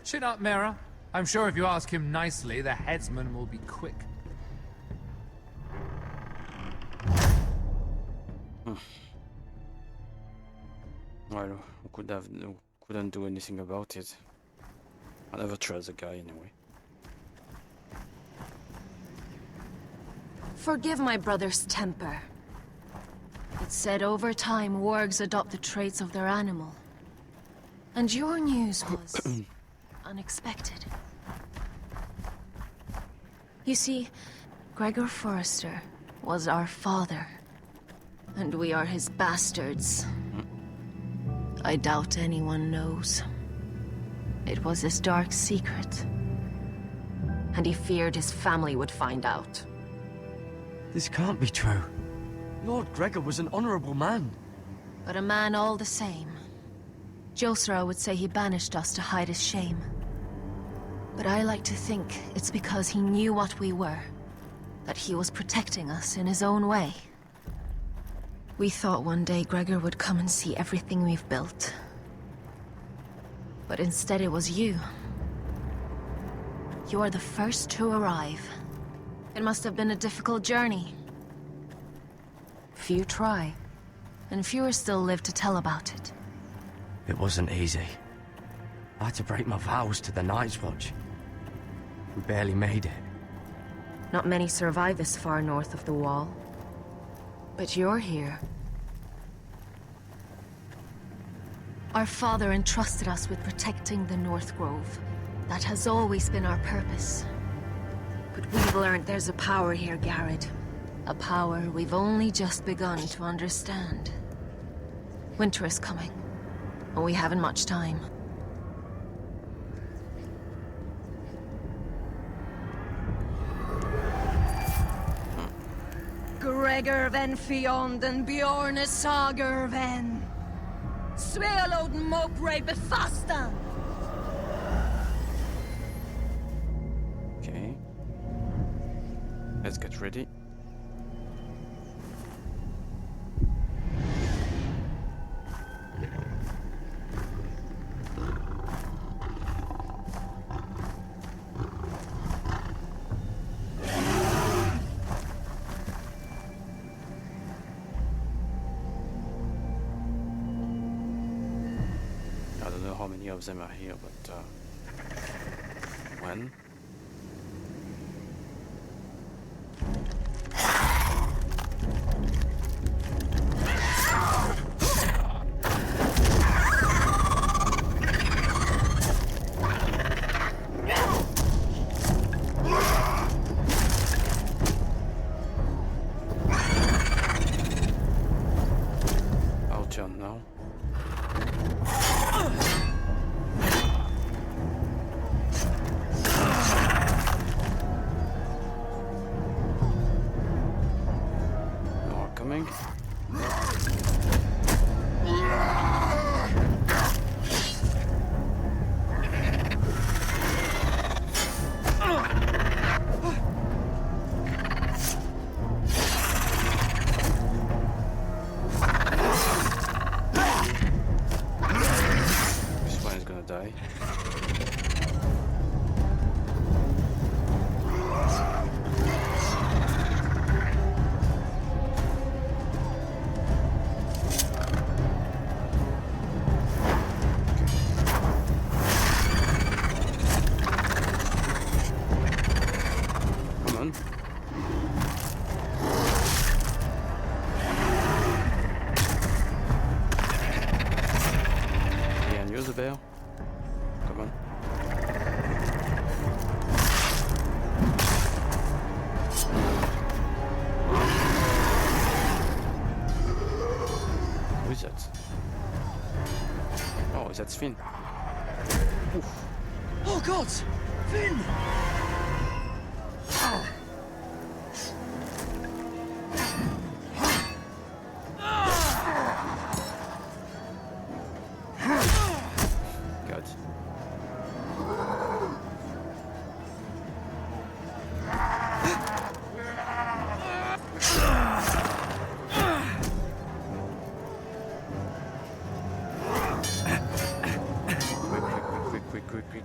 Chin up, Mira. I'm sure if you ask him nicely, the headsman will be quick. Well, we couldn't do anything about it. I never trust the guy anyway. Forgive my brother's temper. It's said over time wargs adopt the traits of their animal. And your news was unexpected. You see, Gregor Forrester was our father, and we are his bastards. I doubt anyone knows. It was his dark secret, and he feared his family would find out. This can't be true. Lord Gregor was an honorable man. But a man all the same. Josra would say he banished us to hide his shame. But I like to think it's because he knew what we were. That he was protecting us in his own way. We thought one day Gregor would come and see everything we've built. But instead it was you. You are the first to arrive. It must have been a difficult journey. Few try, and fewer still live to tell about it. It wasn't easy. I had to break my vows to the Night's Watch. We barely made it. Not many survive this far north of the Wall. But you're here. Our father entrusted us with protecting the North Grove. That has always been our purpose. But we've learned there's a power here, Gared. A power we've only just begun to understand. Winter is coming, and we haven't much time. Gregor ven Fionn and Bjorn Sager ven. Svealoden Mopre befastan. Okay. Let's get ready. I don't know how many of them are here, but when? I'll turn now. Coming. This one is gonna die. Bear. Come on. Who is that? Oh, is that Finn? Oof. Oh God! Finn! Oh. God. Quick.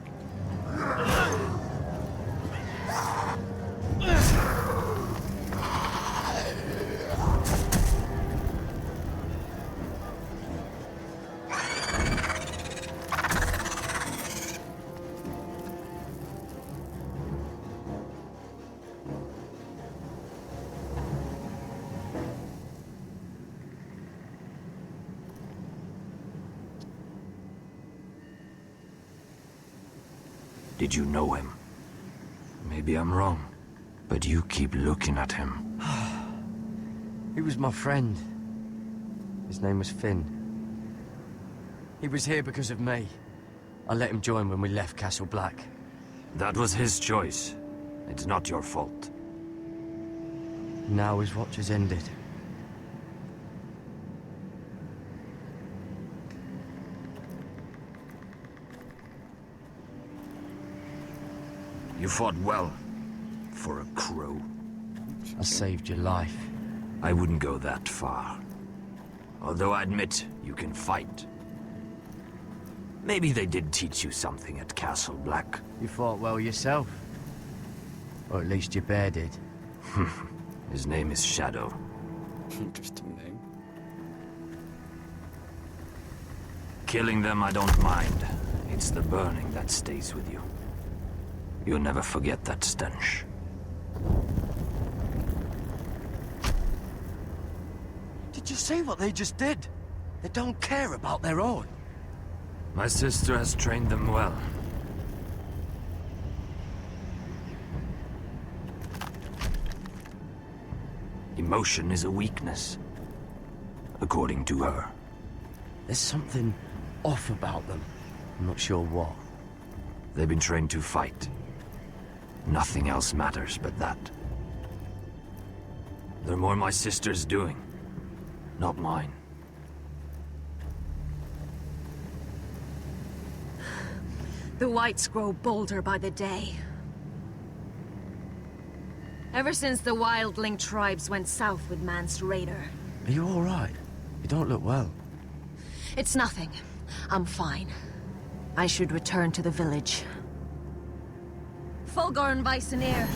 Did you know him? Maybe I'm wrong, but you keep looking at him. He was my friend. His name was Finn. He was here because of me. I let him join when we left Castle Black. That was his choice. It's not your fault. Now his watch has ended. You fought well, for a crow. I saved your life. I wouldn't go that far. Although I admit, you can fight. Maybe they did teach you something at Castle Black. You fought well yourself. Or at least your bear did. His name is Shadow. Interesting name. Killing them I don't mind. It's the burning that stays with you. You'll never forget that stench. Did you see what they just did? They don't care about their own. My sister has trained them well. Emotion is a weakness, according to her. There's something off about them. I'm not sure what. They've been trained to fight. Nothing else matters but that. They're more my sister's doing, not mine. The Wights grow bolder by the day. Ever since the wildling tribes went south with Mance Raider. Are you all right? You don't look well. It's nothing. I'm fine. I should return to the village. Fulgorn Bysonir.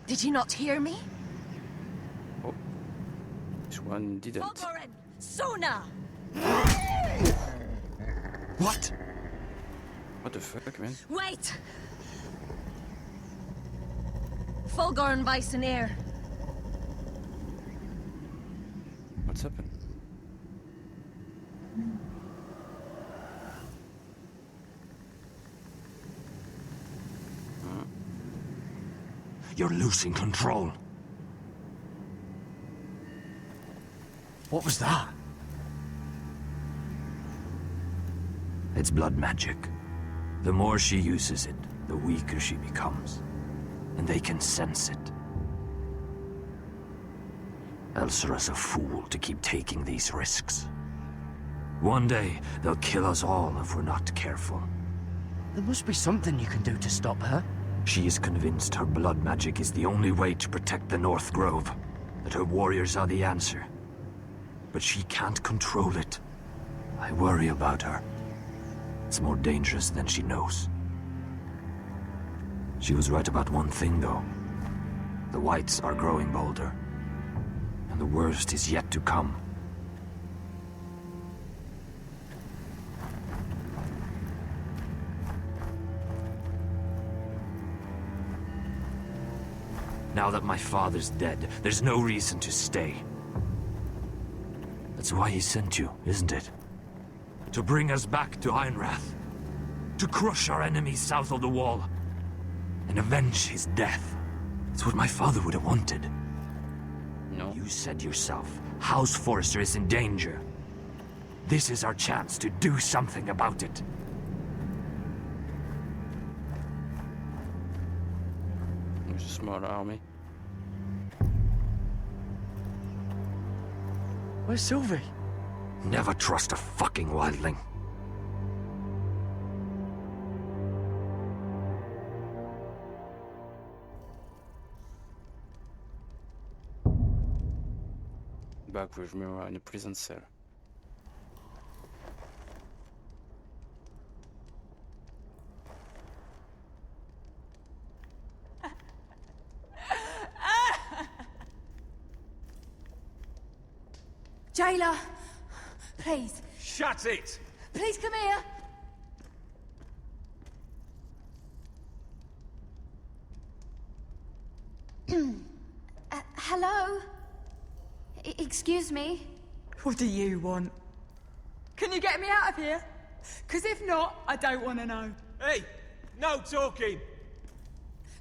Did you not hear me? Oh. This one didn't. Fulgorn! Sona! What? What the fuck, man? Wait! Fulgorn Bysonir. What's happened? You're losing control. What was that? It's blood magic. The more she uses it, the weaker she becomes. And they can sense it. Elsera's a fool to keep taking these risks. One day, they'll kill us all if we're not careful. There must be something you can do to stop her. She is convinced her blood magic is the only way to protect the North Grove, that her warriors are the answer. But she can't control it. I worry about her. It's more dangerous than she knows. She was right about one thing, though. The Wights are growing bolder. And the worst is yet to come. Now that my father's dead, there's no reason to stay. That's why he sent you, isn't it? To bring us back to Ironrath. To crush our enemies south of the Wall. And avenge his death. It's what my father would have wanted. No. You said yourself, House Forrester is in danger. This is our chance to do something about it. There's a small army. Where's Sylvie? Never trust a fucking wildling. Back with Mira in a prison cell. Jailer, please. Shut it! Please come here. Hello? Excuse me? What do you want? Can you get me out of here? Because if not, I don't want to know. Hey! No talking!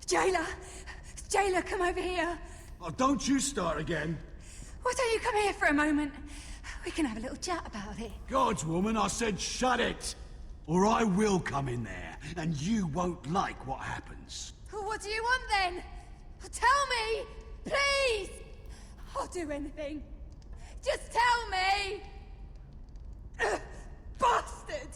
Jailer! Jailer, come over here. Oh, don't you start again. Why don't you come here for a moment? We can have a little chat about it. God's woman, I said shut it! Or I will come in there, and you won't like what happens. What do you want then? Tell me! Please! I'll do anything. Just tell me! Bastard!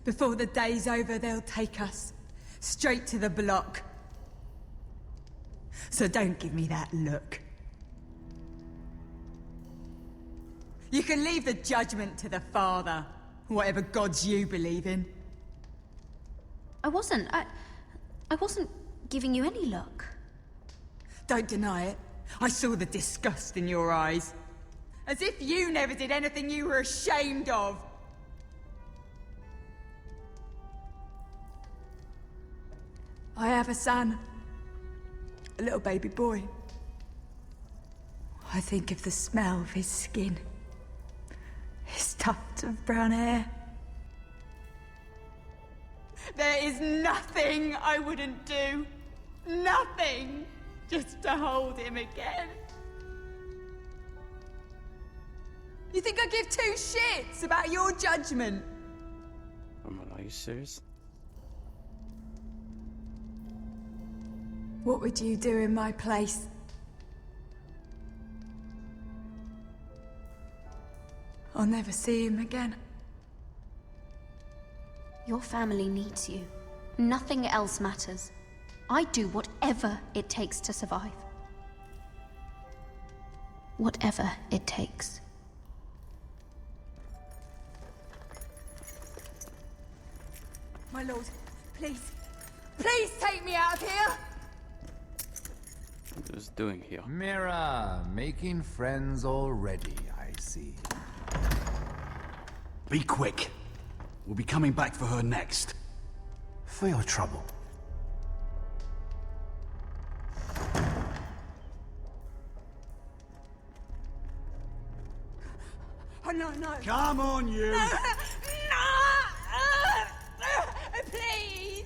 Before the day's over, they'll take us. Straight to the block. So don't give me that look. You can leave the judgment to the Father. Whatever gods you believe in. I wasn't giving you any look. Don't deny it. I saw the disgust in your eyes. As if you never did anything you were ashamed of. I have a son. A little baby boy. I think of the smell of his skin. His tuft of brown hair. There is nothing I wouldn't do. Nothing. Just to hold him again. You think I give two shits about your judgment? Come on, are you serious? What would you do in my place? I'll never see him again. Your family needs you. Nothing else matters. I do whatever it takes to survive. Whatever it takes. My lord, please. Please take me out of here! What is doing here? Mira, making friends already, I see. Be quick. We'll be coming back for her next. For your trouble. Oh, no, no. Come on, you! No! Please!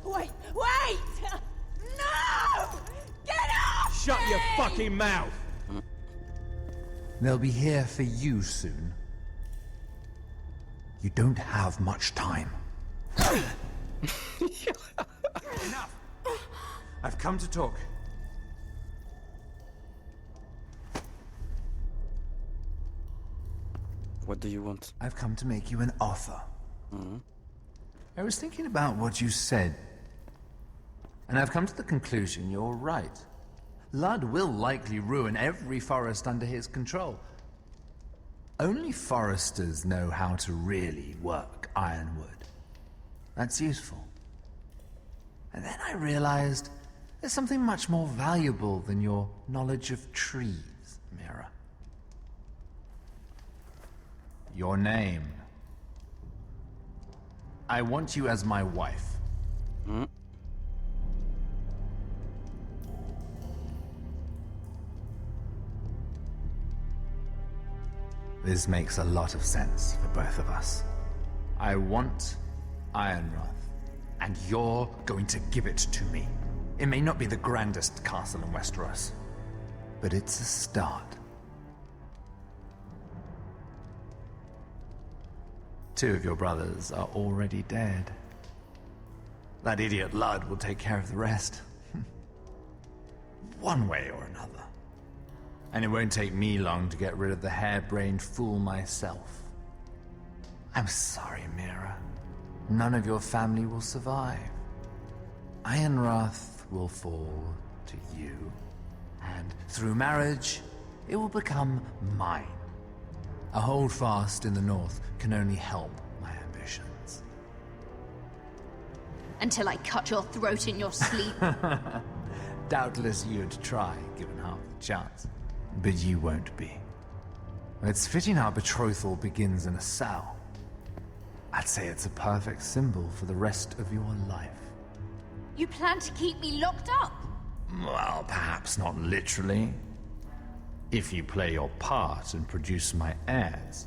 Wait! Wait! No! Get off! Shut your fucking mouth! They'll be here for you soon. You don't have much time. Enough! I've come to talk. What do you want? I've come to make you an offer. I was thinking about what you said, and I've come to the conclusion you're right. Ludd will likely ruin every forest under his control. Only foresters know how to really work ironwood. That's useful. And then I realized there's something much more valuable than your knowledge of trees, Mira. Your name. I want you as my wife. This makes a lot of sense for both of us. I want Ironrath, and you're going to give it to me. It may not be the grandest castle in Westeros, but it's a start. Two of your brothers are already dead. That idiot Ludd will take care of the rest. One way or another. And it won't take me long to get rid of the harebrained fool myself. I'm sorry, Mira. None of your family will survive. Ironrath will fall to you, and through marriage, it will become mine. A holdfast in the north can only help my ambitions. Until I cut your throat in your sleep. Doubtless you'd try, given half the chance. But you won't be. It's fitting our betrothal begins in a cell. I'd say it's a perfect symbol for the rest of your life. You plan to keep me locked up? Well, perhaps not literally. If you play your part and produce my heirs.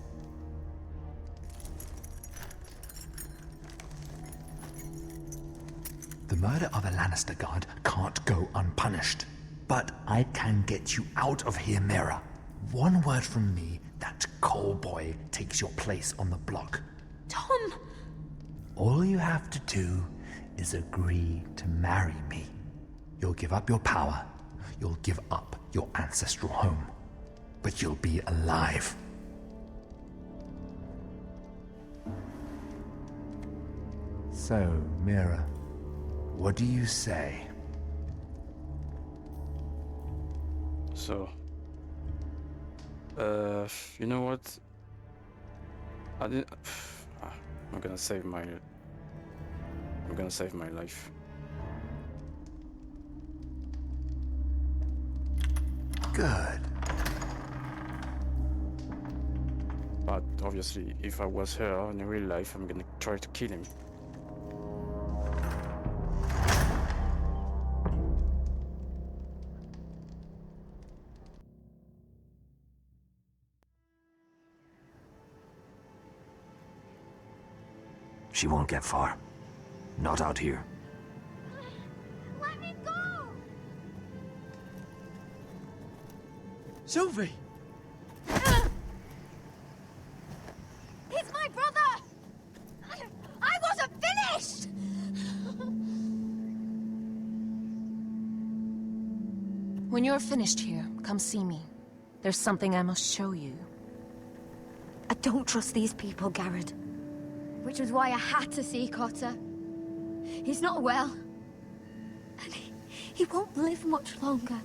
The murder of a Lannister guard can't go unpunished. But I can get you out of here, Mira. One word from me, that coal boy takes your place on the block. Tom! All you have to do is agree to marry me. You'll give up your power. You'll give up your ancestral home. But you'll be alive. So, Mira, what do you say? So, you know what? I'm gonna save my life. Good. But obviously, if I was her in real life, I'm gonna try to kill him. She won't get far. Not out here. Let me go! Sylvie! He's my brother! I wasn't finished! When you're finished here, come see me. There's something I must show you. I don't trust these people, Gared. Which was why I had to see Cotter. He's not well. And he won't live much longer.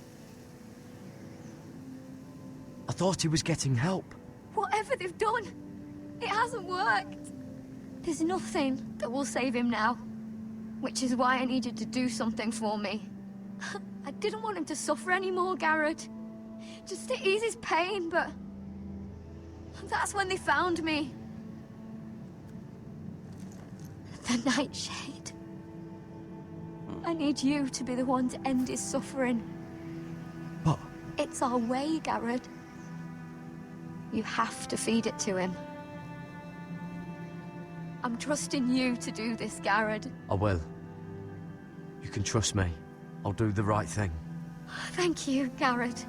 I thought he was getting help. Whatever they've done, it hasn't worked. There's nothing that will save him now. Which is why I needed to do something for me. I didn't want him to suffer anymore, Gared. Just to ease his pain, but... that's when they found me. The Nightshade. I need you to be the one to end his suffering. But... it's our way, Gared. You have to feed it to him. I'm trusting you to do this, Gared. I will. You can trust me. I'll do the right thing. Thank you, Gared.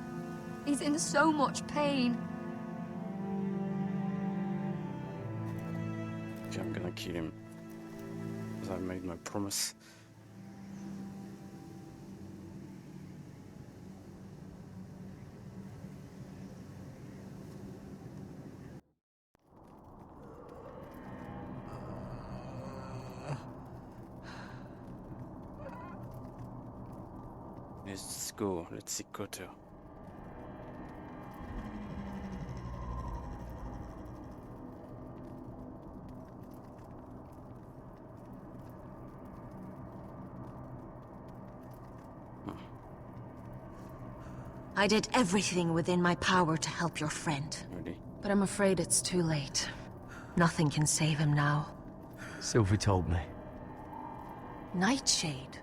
He's in so much pain. Okay, I'm gonna kill him. As I made my promise. Let's go. Let's see Cotter. I did everything within my power to help your friend. Really? But I'm afraid it's too late. Nothing can save him now. Sylvie told me. Nightshade?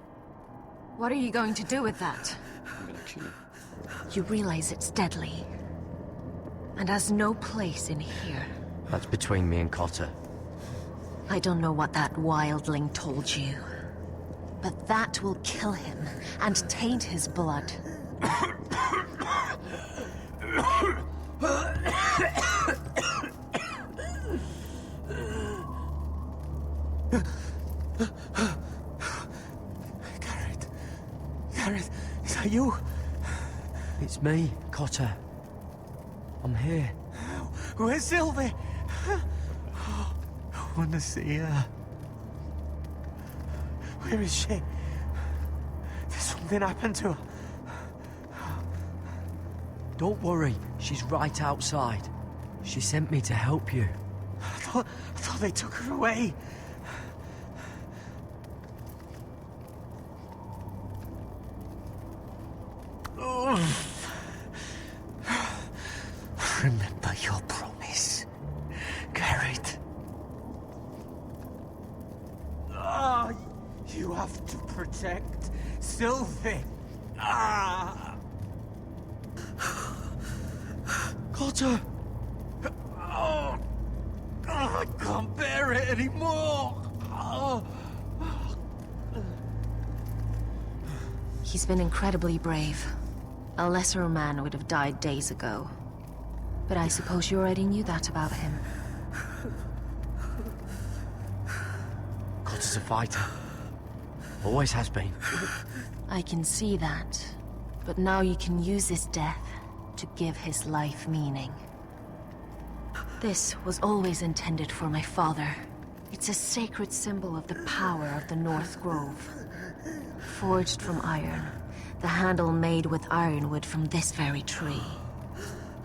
What are you going to do with that? I'm gonna kill him. You realize it's deadly. And has no place in here. That's between me and Cotter. I don't know what that wildling told you. But that will kill him and taint his blood. Gared, is that you? It's me, Cotter. I'm here. Where's Sylvie? I want to see her. Where is she? Did something happen to her? Don't worry, she's right outside. She sent me to help you. I thought they took her away. Remember your promise, Gared. You have to protect Sylvie. Cotter! I can't bear it anymore! He's been incredibly brave. A lesser man would have died days ago. But I suppose you already knew that about him. Cotter's a fighter. Always has been. I can see that. But now you can use his death to give his life meaning. This was always intended for my father. It's a sacred symbol of the power of the North Grove. Forged from iron, the handle made with ironwood from this very tree.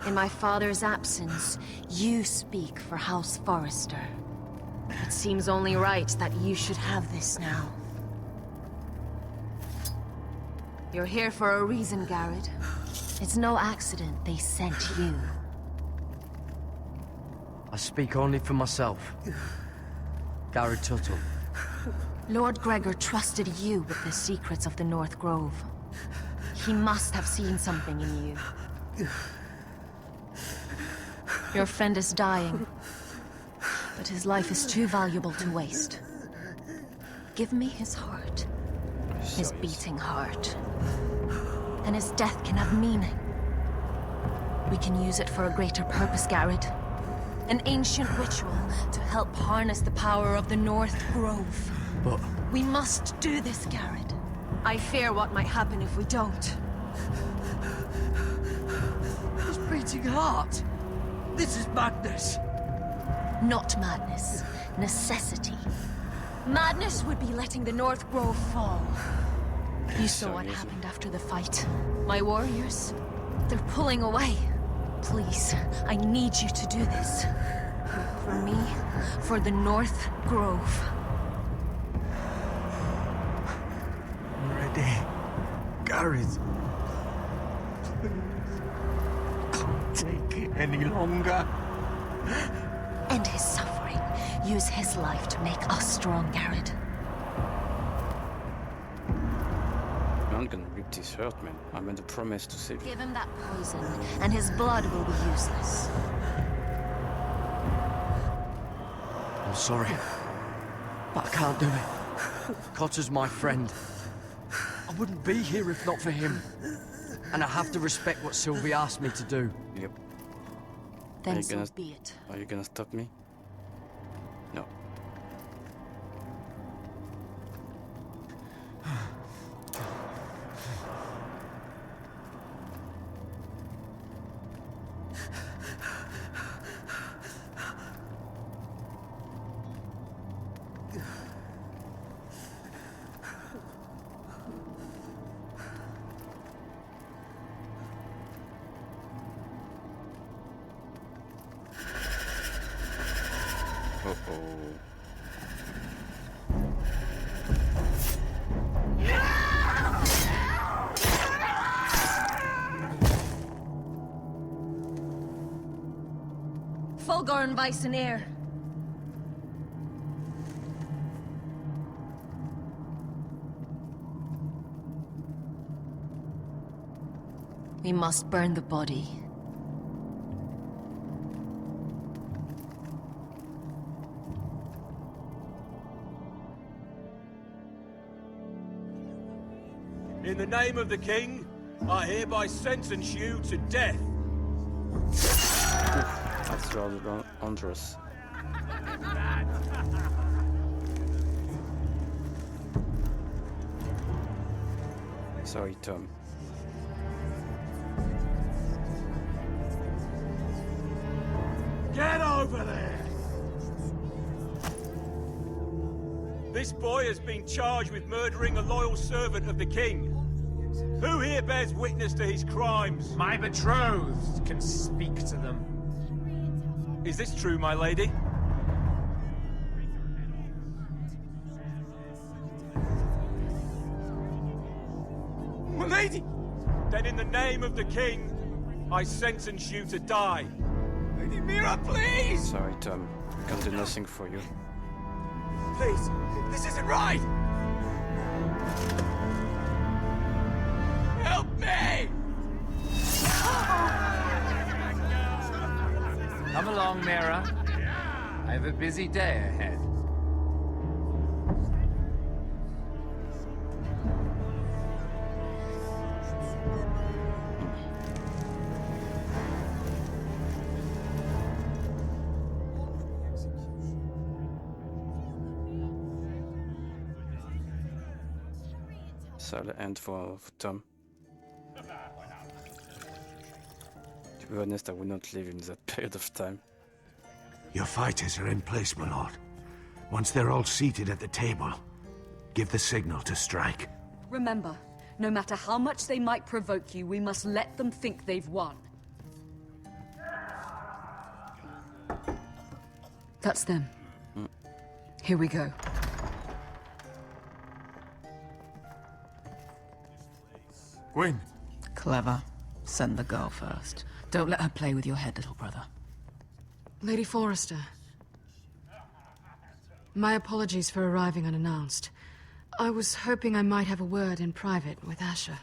In my father's absence, you speak for House Forrester. It seems only right that you should have this now. You're here for a reason, Gared. It's no accident they sent you. I speak only for myself. Gared Tuttle. Lord Gregor trusted you with the secrets of the North Grove. He must have seen something in you. Your friend is dying, but his life is too valuable to waste. Give me his heart. His beating heart. And his death can have meaning. We can use it for a greater purpose, Gared. An ancient ritual to help harness the power of the North Grove. But... We must do this, Gared. I fear what might happen if we don't. His beating heart! This is madness! Not madness. Necessity. Madness would be letting the North Grove fall. You saw what happened after the fight. My warriors, they're pulling away. Please, I need you to do this. For me, for the North Grove. I'm ready. Gared. Can't take it any longer. End his suffering. Use his life to make us strong, Gared. I'm gonna rip this hurt, man. I made a promise to save you. Give him that poison, and his blood will be useless. I'm sorry, but I can't do it. Cotter's my friend. I wouldn't be here if not for him. And I have to respect what Sylvie asked me to do. Yep. Then so be it. Are you gonna stop me? No. Fulgorn Vicenair. We must burn the body. In the name of the king, I hereby sentence you to death. That's rather dangerous. Sorry, Tom. Get over there! This boy has been charged with murdering a loyal servant of the king. Who here bears witness to his crimes? My betrothed can speak to them. Is this true, my lady? My lady! Then in the name of the king, I sentence you to die. Lady Mira, please! Sorry, Tom. I can't do nothing for you. Please, this isn't right! Help me! Come along, Mira. I have a busy day ahead. So the end for Tom. To be honest, I would not live in that period of time. Your fighters are in place, my lord. Once they're all seated at the table, give the signal to strike. Remember, no matter how much they might provoke you, we must let them think they've won. That's them. Here we go. Gwyn. Clever. Send the girl first. Don't let her play with your head, little brother. Lady Forrester. My apologies for arriving unannounced. I was hoping I might have a word in private with Asher.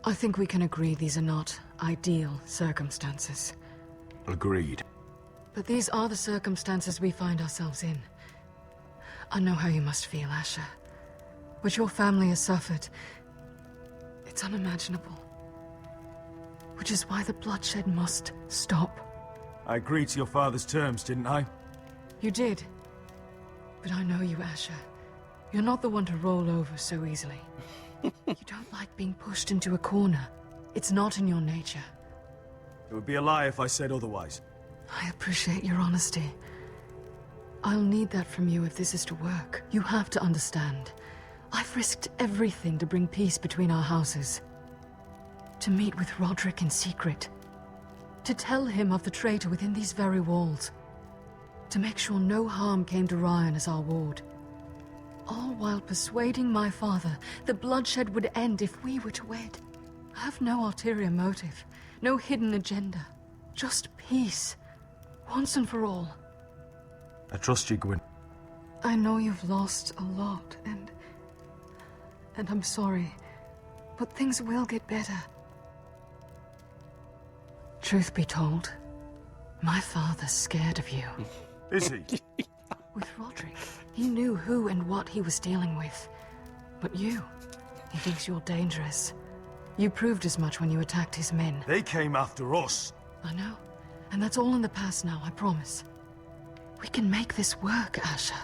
I think we can agree these are not ideal circumstances. Agreed. But these are the circumstances we find ourselves in. I know how you must feel, Asher. What your family has suffered, it's unimaginable. Which is why the bloodshed must stop. I agreed to your father's terms, didn't I? You did. But I know you, Asher. You're not the one to roll over so easily. You don't like being pushed into a corner. It's not in your nature. It would be a lie if I said otherwise. I appreciate your honesty. I'll need that from you if this is to work. You have to understand. I've risked everything to bring peace between our houses. To meet with Rodrik in secret. To tell him of the traitor within these very walls. To make sure no harm came to Ryan as our ward. All while persuading my father the bloodshed would end if we were to wed. I have no ulterior motive, no hidden agenda. Just peace, once and for all. I trust you, Gwyn. I know you've lost a lot, and I'm sorry, but things will get better. Truth be told, my father's scared of you. Is he? With Rodrik, he knew who and what he was dealing with. But you, he thinks you're dangerous. You proved as much when you attacked his men. They came after us. I know, and that's all in the past now, I promise. We can make this work, Asher.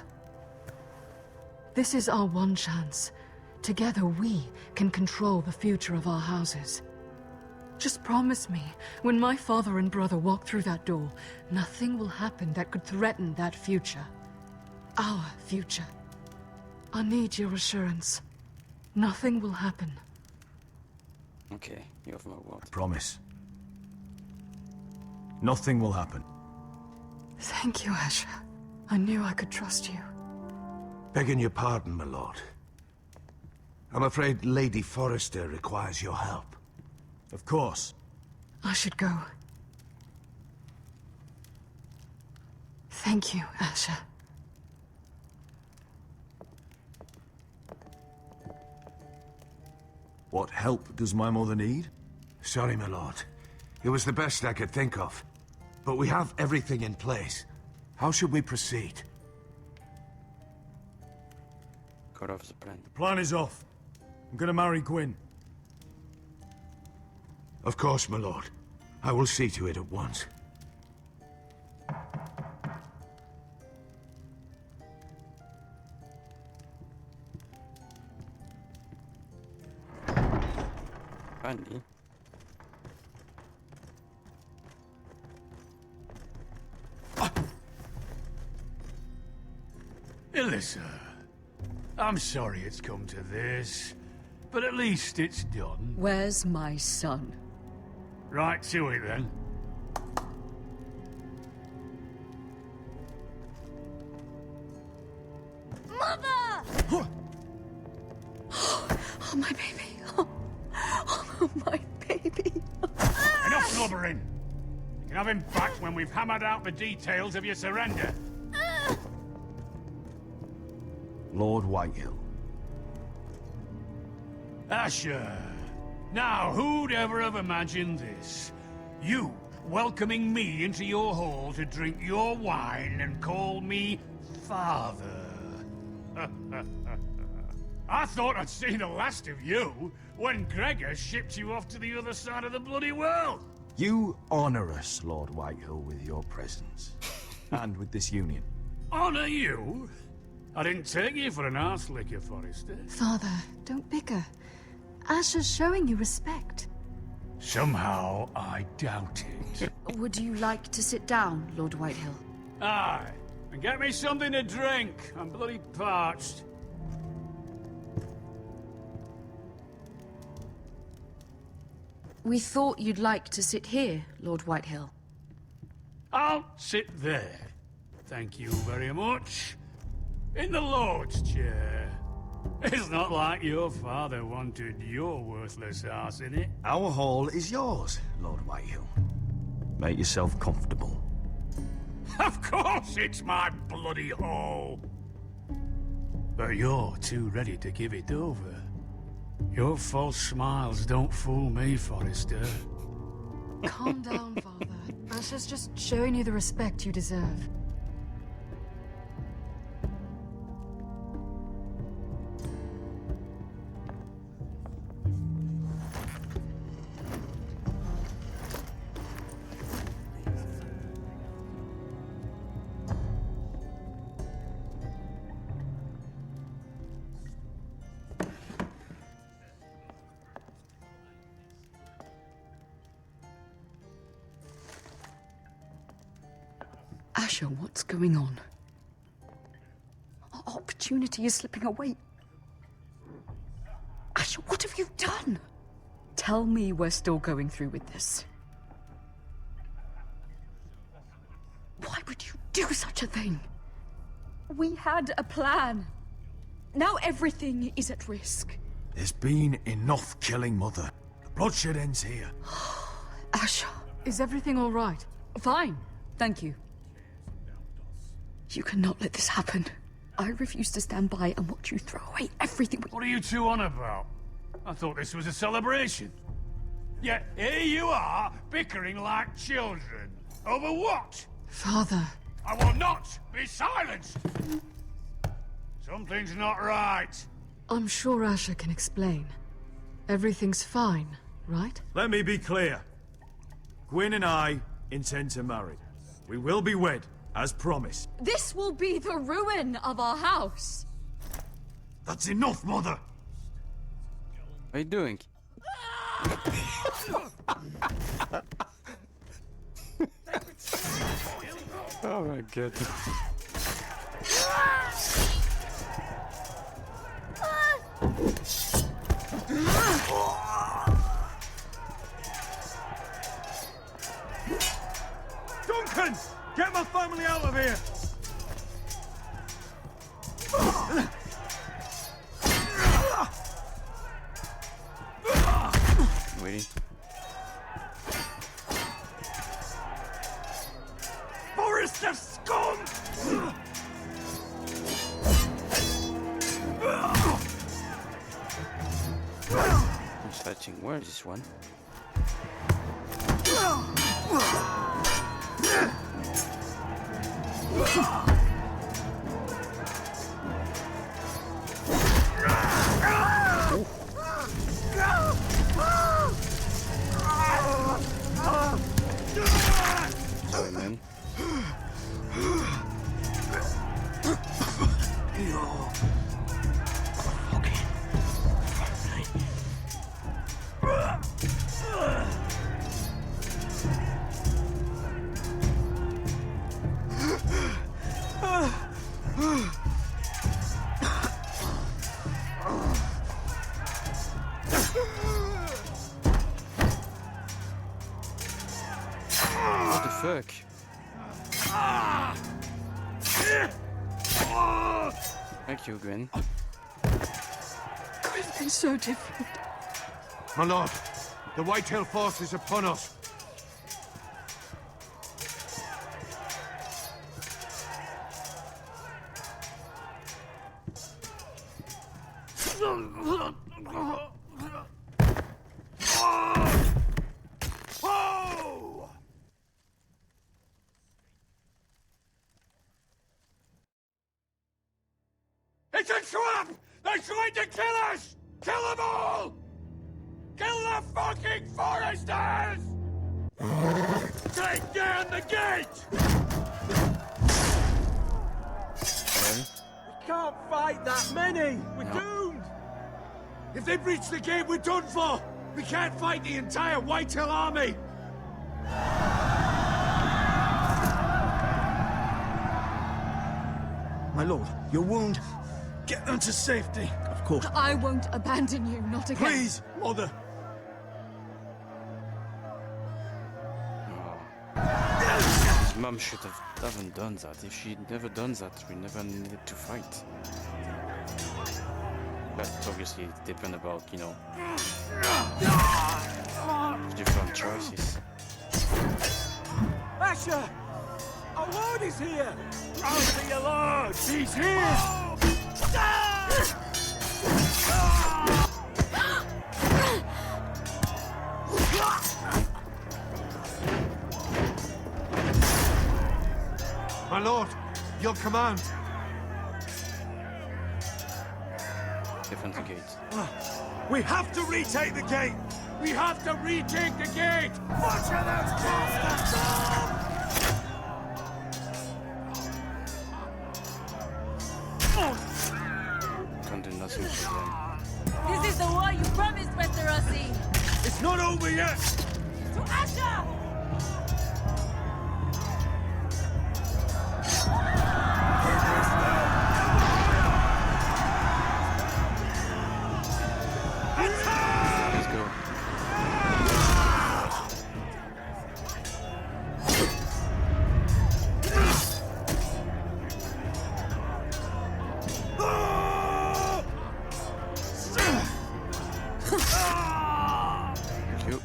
This is our one chance. Together we can control the future of our houses. Just promise me, when my father and brother walk through that door, nothing will happen that could threaten that future. Our future. I need your assurance. Nothing will happen. Okay, you have my word. I promise. Nothing will happen. Thank you, Asher. I knew I could trust you. Begging your pardon, my lord. I'm afraid Lady Forrester requires your help. Of course. I should go. Thank you, Asher. What help does my mother need? Sorry, my lord. It was the best I could think of. But we have everything in place. How should we proceed? Cut off the plan. The plan is off. I'm gonna marry Gwyn. Of course, my lord. I will see to it at once. Funny. Alyssa, I'm sorry it's come to this, but at least it's done. Where's my son? Right to it, then. Mother! Oh, my baby. Oh, my baby. Enough blubbering. You can have him back when we've hammered out the details of your surrender. Lord Whitehill. Asher. Now, who'd ever have imagined this? You welcoming me into your hall to drink your wine and call me father. I thought I'd seen the last of you when Gregor shipped you off to the other side of the bloody world. You honor us, Lord Whitehill, with your presence. And with this union. Honor you? I didn't take you for an arse licker, Forrester. Father, don't bicker. Asher's showing you respect. Somehow, I doubt it. Would you like to sit down, Lord Whitehill? Aye, and get me something to drink. I'm bloody parched. We thought you'd like to sit here, Lord Whitehill. I'll sit there. Thank you very much. In the Lord's chair. It's not like your father wanted your worthless ass in it. Our hall is yours, Lord Whitehill. Make yourself comfortable. Of course it's my bloody hall. But you're too ready to give it over. Your false smiles don't fool me, Forrester. Calm down, Father. Asher's just showing you the respect you deserve. Asher, what's going on? Our opportunity is slipping away. Asher, what have you done? Tell me we're still going through with this. Why would you do such a thing? We had a plan. Now everything is at risk. There's been enough killing, Mother. The bloodshed ends here. Asher, is everything all right? Fine, thank you. You cannot let this happen. I refuse to stand by and watch you throw away everything we... What are you two on about? I thought this was a celebration. Yet here you are, bickering like children. Over what? Father. I will not be silenced! Something's not right. I'm sure Asher can explain. Everything's fine, right? Let me be clear. Gwyn and I intend to marry. We will be wed, as promised. This will be the ruin of our house. That's enough, Mother! What are you doing? Oh my god. Duncan! Get my family out of here! Waiting. Forrester scum! Who's fighting? Where is this one? Sorry, man. What the fuck? Thank you, Gwyn. Gryff is so different. My lord, the Whitehill force is upon us. It's a trap! They're trying to kill us! Kill them all! Kill the fucking Forresters! Take down the gate! We can't fight that many! We're doomed! If they breach the gate, we're done for! We can't fight the entire Whitehill army! My lord, your wound. Get them to safety. Of course. I won't abandon you, not again. Please, Mother. Mom should haven't done that. If she'd never done that, we never needed to fight. But obviously it depends about, you know, different choices. Asher! Our lord is here! Round to your lord! He's here! My lord, your command. Defend the gate. We have to retake the gate! We have to retake the gate! Watch out, those bastards! Can't do nothing for them. This is the war you promised, Westerosi! It's not over yet! To Asher! Let's go. Thank you.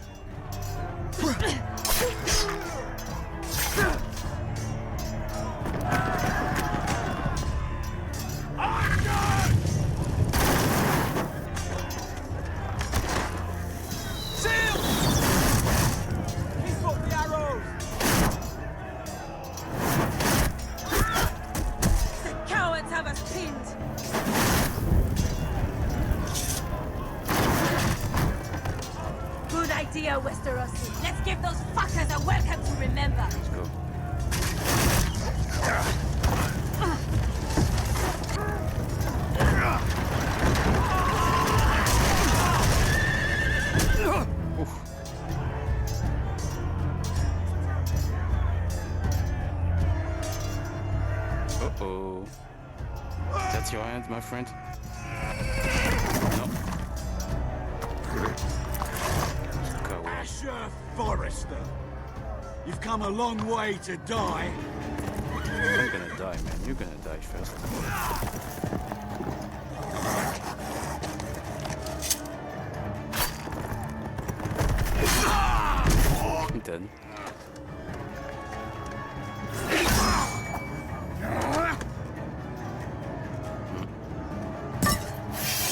Keep up the arrows! The cowards have us pinned! Good idea, Westerosi. Let's give those fuckers a welcome to remember. Let's go. Oof. Uh-oh. That's your hand, my friend? No. Coward. Asher Forrester! You've come a long way to die. I'm gonna die, man. You're gonna die first. I'm dead.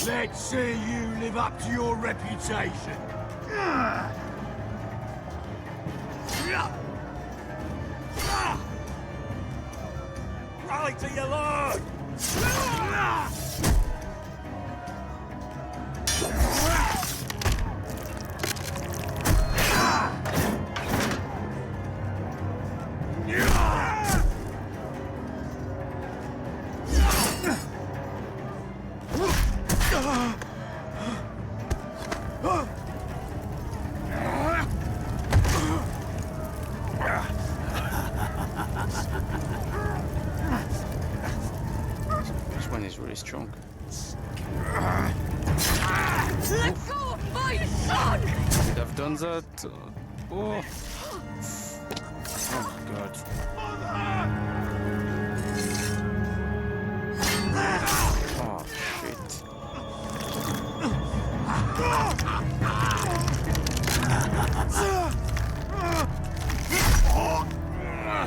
Let's see you live up to your reputation. Rally to your lord! This one is really strong. Let go of my son! Should have done that. Oh. Oh my god. Oh shit.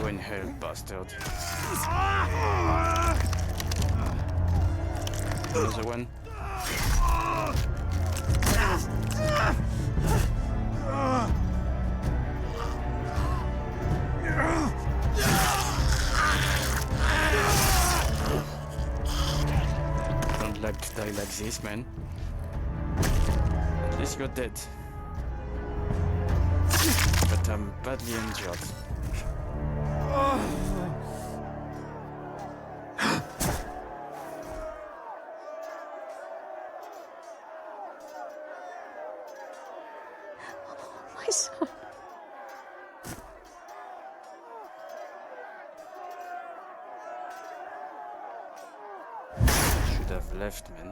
Go in hell, bastard. Another one. Don't like to die like this, man. At least you're dead. But I'm badly injured. My son. Should have left, man.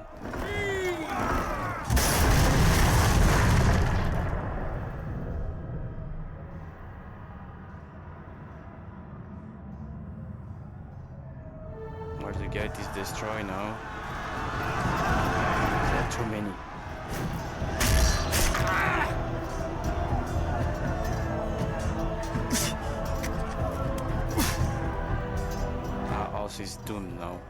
While the gate is destroyed now. There are too many. Our house is doomed now.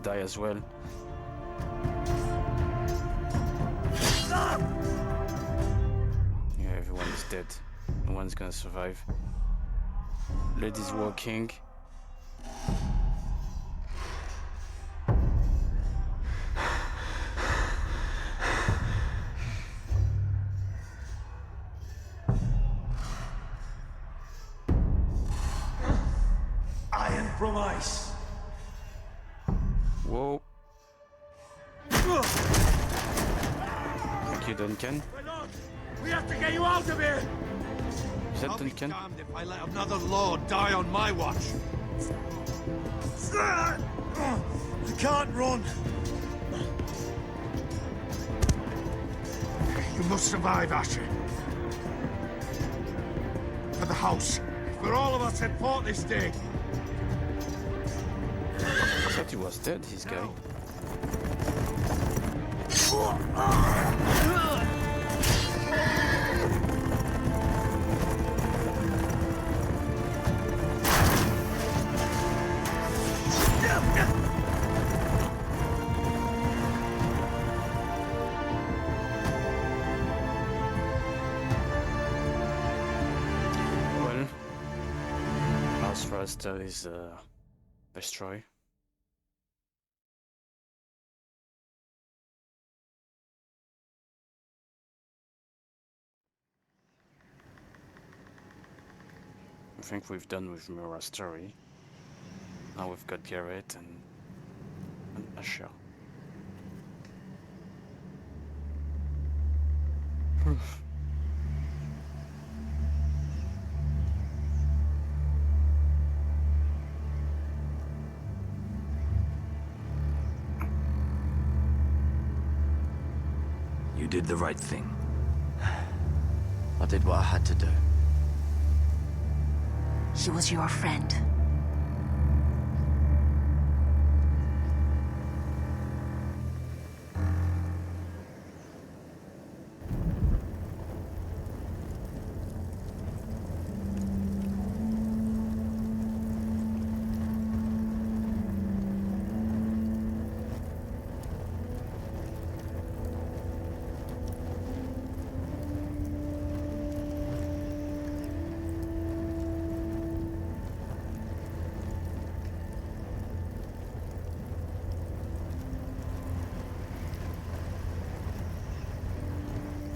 Die as well. Yeah, everyone is dead. No one's gonna survive. Lady's walking. Iron from ice. Whoa. Thank you, Duncan. We have to get you out of here! Is that Duncan? I'll be damned if I let another lord die on my watch. You can't run. You must survive, Asher. For the house. For all of us that fought this day. I thought he was dead, this guy. Well, as Forrester is destroyed. I think we've done with Mira's story. Now we've got Gared and Asher. You did the right thing. I did what I had to do. She was your friend.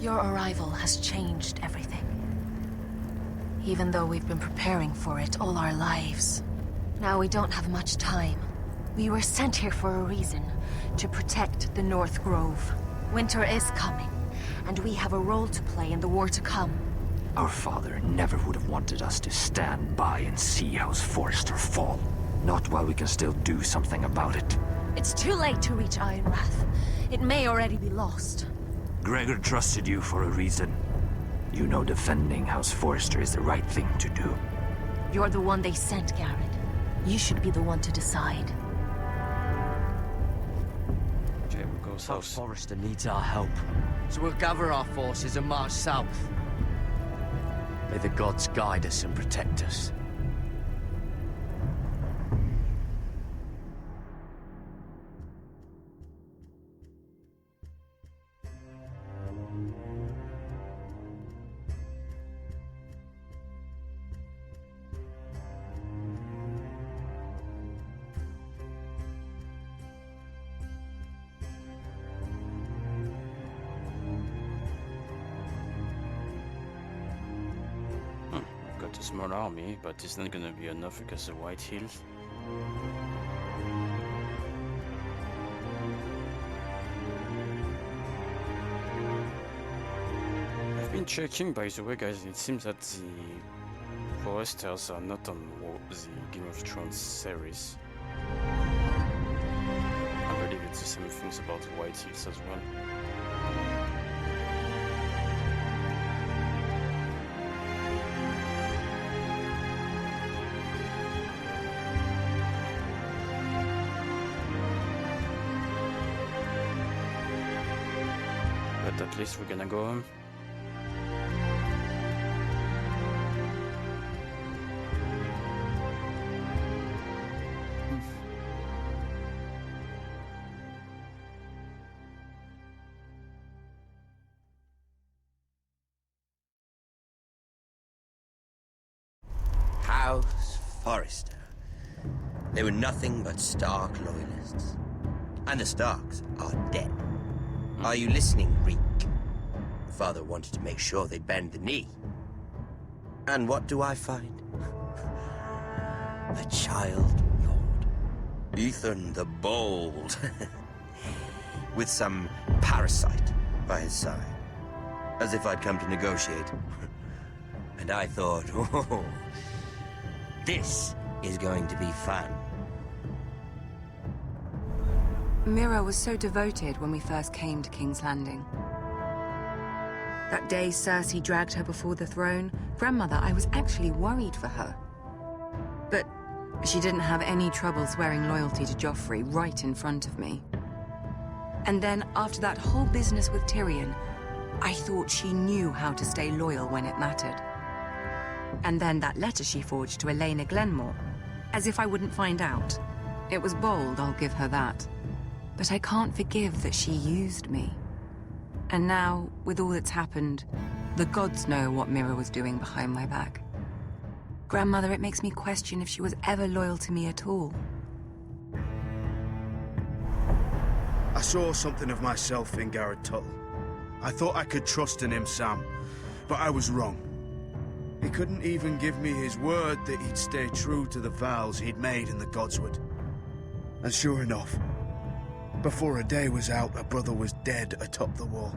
Your arrival has changed everything. Even though we've been preparing for it all our lives. Now we don't have much time. We were sent here for a reason. To protect the North Grove. Winter is coming, and we have a role to play in the war to come. Our father never would have wanted us to stand by and see House Forrester fall. Not while we can still do something about it. It's too late to reach Ironrath. It may already be lost. Gregor trusted you for a reason. You know defending House Forrester is the right thing to do. You're the one they sent, Gared. You should be the one to decide. Okay, we'll go south. House Forrester needs our help. So we'll gather our forces and march south. May the gods guide us and protect us. a small army, but it's not gonna be enough because of Whitehill. I've been checking, by the way, guys. It seems that the Forresters are not on the Game of Thrones series. I believe it's the same things about the Whitehills as well. But at least we're gonna go home. House Forrester. They were nothing but Stark loyalists. And the Starks are dead. Are you listening, Reek? Father wanted to make sure they bend the knee. And what do I find? A child lord. Ethan the Bold. With some parasite by his side. As if I'd come to negotiate. And I thought, oh, this is going to be fun. Mira was so devoted when we first came to King's Landing. That day Cersei dragged her before the throne, Grandmother, I was actually worried for her. But she didn't have any trouble swearing loyalty to Joffrey right in front of me. And then, after that whole business with Tyrion, I thought she knew how to stay loyal when it mattered. And then that letter she forged to Elena Glenmore, as if I wouldn't find out. It was bold, I'll give her that. But I can't forgive that she used me. And now, with all that's happened, the gods know what Mira was doing behind my back. Grandmother, it makes me question if she was ever loyal to me at all. I saw something of myself in Gared Tuttle. I thought I could trust in him, Sam, but I was wrong. He couldn't even give me his word that he'd stay true to the vows he'd made in the Godswood. And sure enough, before a day was out, a brother was dead atop the wall.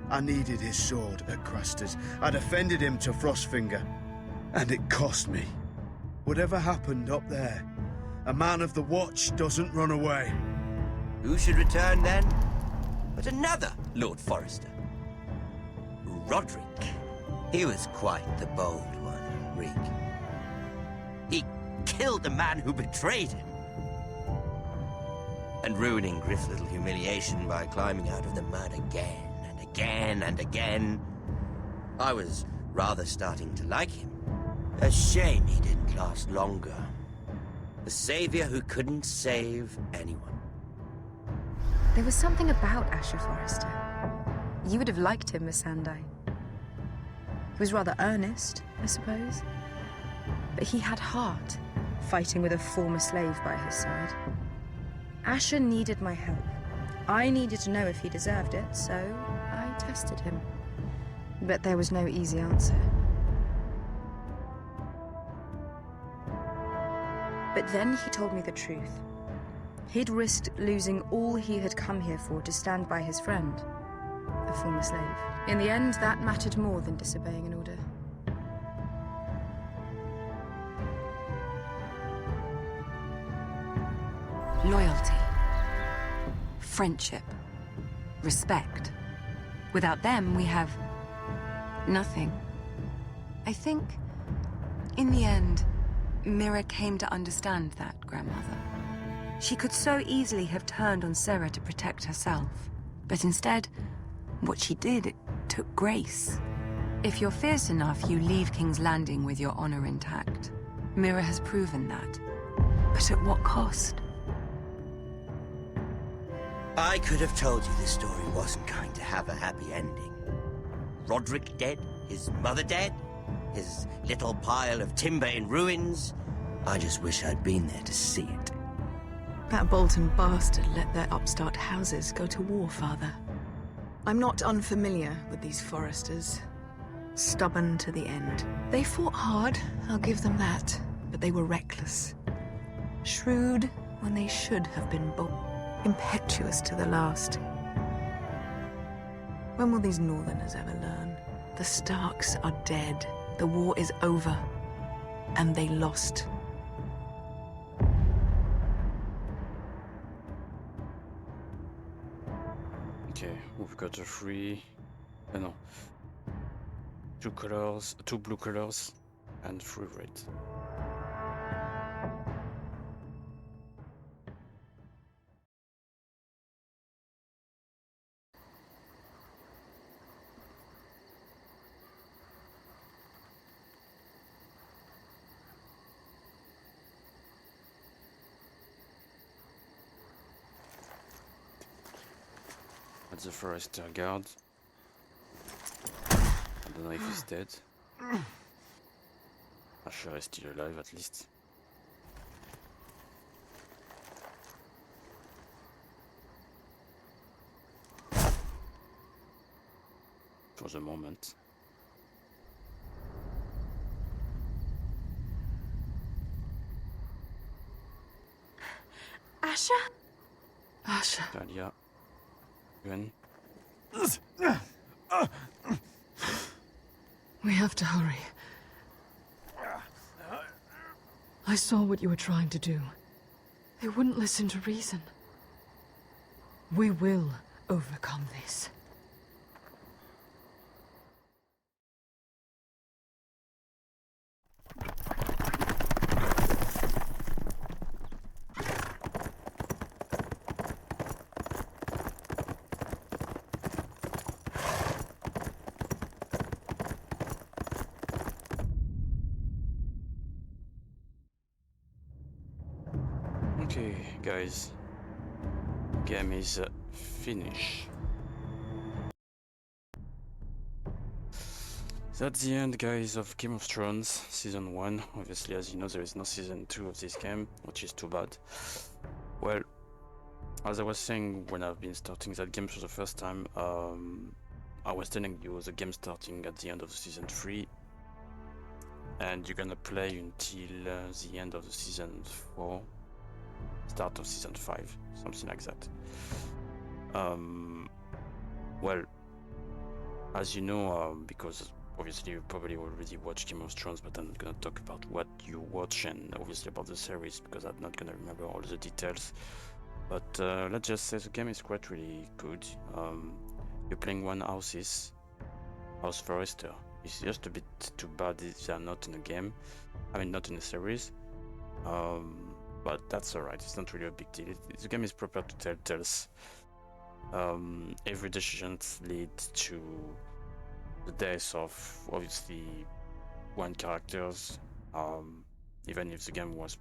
I needed his sword at Craster's. I defended him to Frostfinger, and it cost me. Whatever happened up there, a man of the Watch doesn't run away. Who should return then? But another Lord Forrester. Roderick. He was quite the bold one, Reek. He killed the man who betrayed him. And ruining Gryff's little humiliation by climbing out of the mud again and again and again. I was rather starting to like him. A shame he didn't last longer. The savior who couldn't save anyone. There was something about Asher Forrester. You would have liked him, Miss Sandai. He was rather earnest, I suppose. But he had heart, fighting with a former slave by his side. Asher needed my help. I needed to know if he deserved it, so I tested him. But there was no easy answer. But then he told me the truth. He'd risked losing all he had come here for to stand by his friend, a former slave. In the end, that mattered more than disobeying an order. Loyalty. Friendship. Respect. Without them, we have nothing. I think, in the end, Mira came to understand that, Grandmother. She could so easily have turned on Sarah to protect herself. But instead, what she did, it took grace. If you're fierce enough, you leave King's Landing with your honor intact. Mira has proven that. But at what cost? I could have told you this story wasn't going to have a happy ending. Roderick dead, his mother dead, his little pile of timber in ruins. I just wish I'd been there to see it. That Bolton bastard let their upstart houses go to war, Father. I'm not unfamiliar with these Forresters. Stubborn to the end. They fought hard, I'll give them that, but they were reckless. Shrewd when they should have been bold. Impetuous to the last. When will these Northerners ever learn? The Starks are dead. The war is over. And they lost. Okay, we've got a three... no. Two colors, two blue colors, and 3 red. That's the Forrester guard. I don't know if he's dead. Asher is still alive at least. For the moment. Asher? Asher. Talia. Gwen. We have to hurry. I saw what you were trying to do. They wouldn't listen to reason. We will overcome this. Okay, guys. Game is finished. That's the end, guys, of Game of Thrones Season 1. Obviously, as you know, there is no Season 2 of this game, which is too bad. Well, as I was saying when I've been starting that game for the first time, I was telling you the game starting at the end of the Season 3, and you're gonna play until the end of the Season 4. Start of Season 5, something like that. Well, as you know, because obviously you probably already watched Game of Thrones, but I'm not gonna talk about what you watch and obviously about the series because I'm not gonna remember all the details. But let's just say the game is quite really good. You're playing one House Forrester. It's just a bit too bad if they're not in a game. I mean, not in a series. But that's alright, it's not really a big deal. The game is proper to Telltales. Every decision leads to the death of obviously one characters. Even if the game was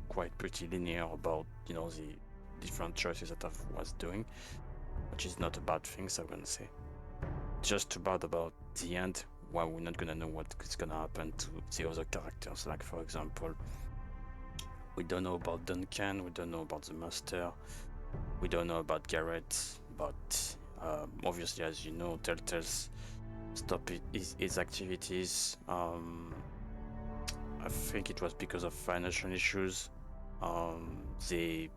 quite pretty linear about, you know, the different choices that I was doing, which is not a bad thing, so I'm gonna say. Just too bad about the end, why we're not gonna know what is gonna happen to the other characters. Like for example, we don't know about Duncan, we don't know about the Master, we don't know about Gared, but obviously, as you know, Telltale's stopped his activities. I think it was because of financial issues. They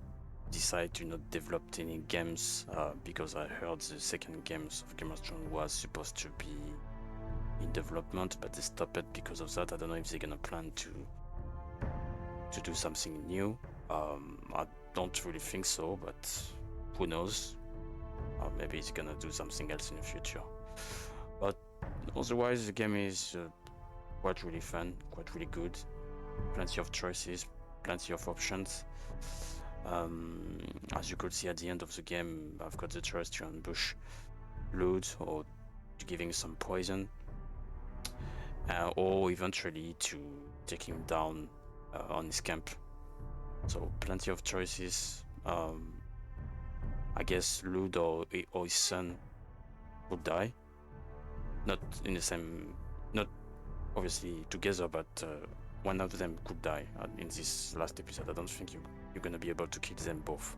decided to not develop any games because I heard the second games of Game of Thrones was supposed to be in development, but they stopped it because of that. I don't know if they're gonna plan to do something new. I don't really think so, but who knows? Maybe he's gonna do something else in the future. But otherwise, the game is quite really fun, quite really good. Plenty of choices, plenty of options. As you could see at the end of the game, I've got the choice to ambush Ludd or to give him some poison, or eventually to take him down on his camp. So plenty of choices. I guess Ludd or his son would die. Not in the same, not obviously together, but one of them could die in this last episode. I don't think you're gonna be able to kill them both.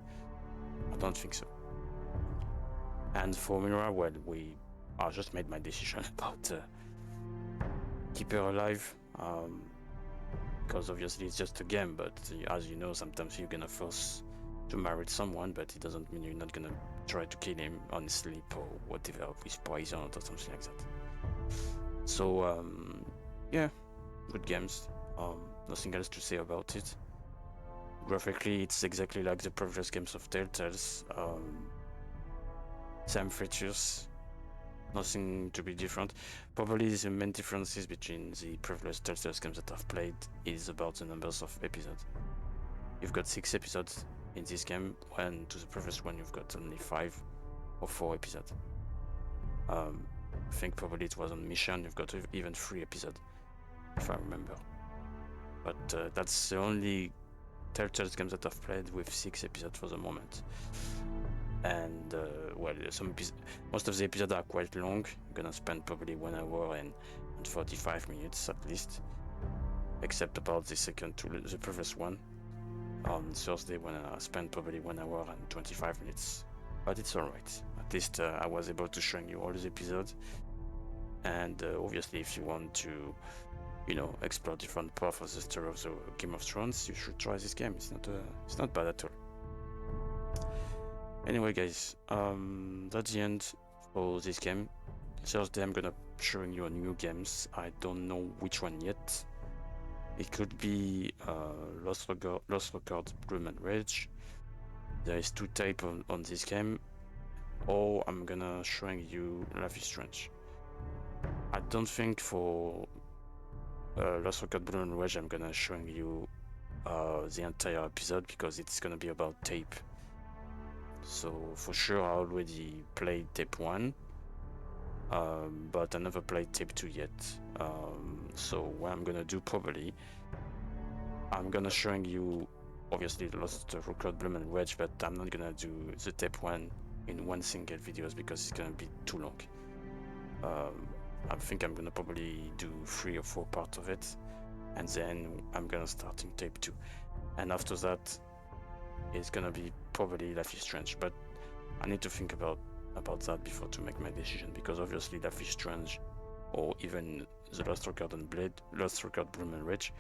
I don't think so. And for Mira, well, I just made my decision about keep her alive, because obviously it's just a game, but as you know, sometimes you're gonna force to marry someone, but it doesn't mean you're not gonna try to kill him on sleep or whatever with poison or something like that. So yeah, good games. Nothing else to say about it. Graphically, it's exactly like the previous games of Telltales. Same features, nothing to be different. Probably the main differences between the previous Telltale games that I've played is about the numbers of episodes. You've got 6 episodes in this game, when to the previous one you've got only 5 or 4 episodes. I think probably it was on Mission, you've got even 3 episodes, if I remember. But that's the only Telltale games that I've played with 6 episodes for the moment. And well, most of the episodes are quite long. I'm gonna spend probably 1 hour and 45 minutes at least, except about the previous one on Thursday, when I spent probably 1 hour and 25 minutes. But it's alright. At least I was able to show you all the episodes. And obviously, if you want to, you know, explore different parts of the story of the Game of Thrones, you should try this game. It's not bad at all. Anyway, guys, that's the end for this game. Thursday, I'm gonna showing you new games. I don't know which one yet. It could be Lost Record, Bloom and Rage. There is 2 types on this game, or I'm gonna showing you Life is Strange. I don't think for Lost Record, Bloom and Rage I'm gonna showing you the entire episode, because it's gonna be about tape. So for sure I already played tape 1, but I never played tape 2 yet. So what I'm gonna do, probably I'm gonna showing you obviously Lost Record, Bloom and Rage, but I'm not gonna do the tape 1 in one single videos because it's gonna be too long. I think I'm gonna probably do 3 or 4 parts of it, and then I'm gonna start in tape 2, and after that it's gonna be probably Life is Strange. But I need to think about that before to make my decision, because obviously Life is Strange, or even the Lost Record and Lost Record, Bloom and Rage,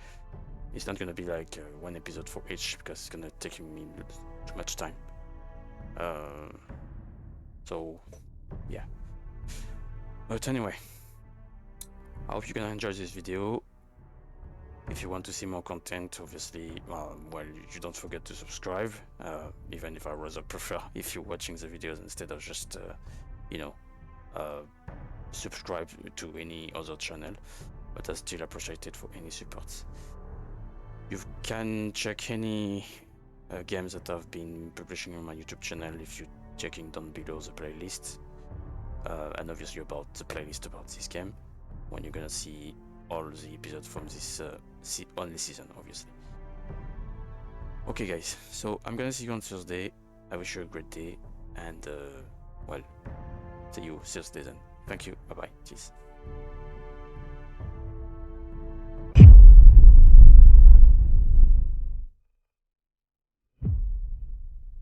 it's not gonna be like 1 episode for each, because it's gonna take me too much time. So yeah. But anyway, I hope you're gonna enjoy this video. If you want to see more content, obviously, well, you don't forget to subscribe, even if I rather prefer if you're watching the videos instead of just, you know, subscribe to any other channel, but I still appreciate it for any support. You can check any games that I've been publishing on my YouTube channel if you're checking down below the playlist, and obviously about the playlist about this game, when you're gonna see all the episodes from this only season, obviously. Okay guys, so I'm gonna see you on Thursday. I wish you a great day, and well, see you Thursday then. Thank you, bye bye, cheers.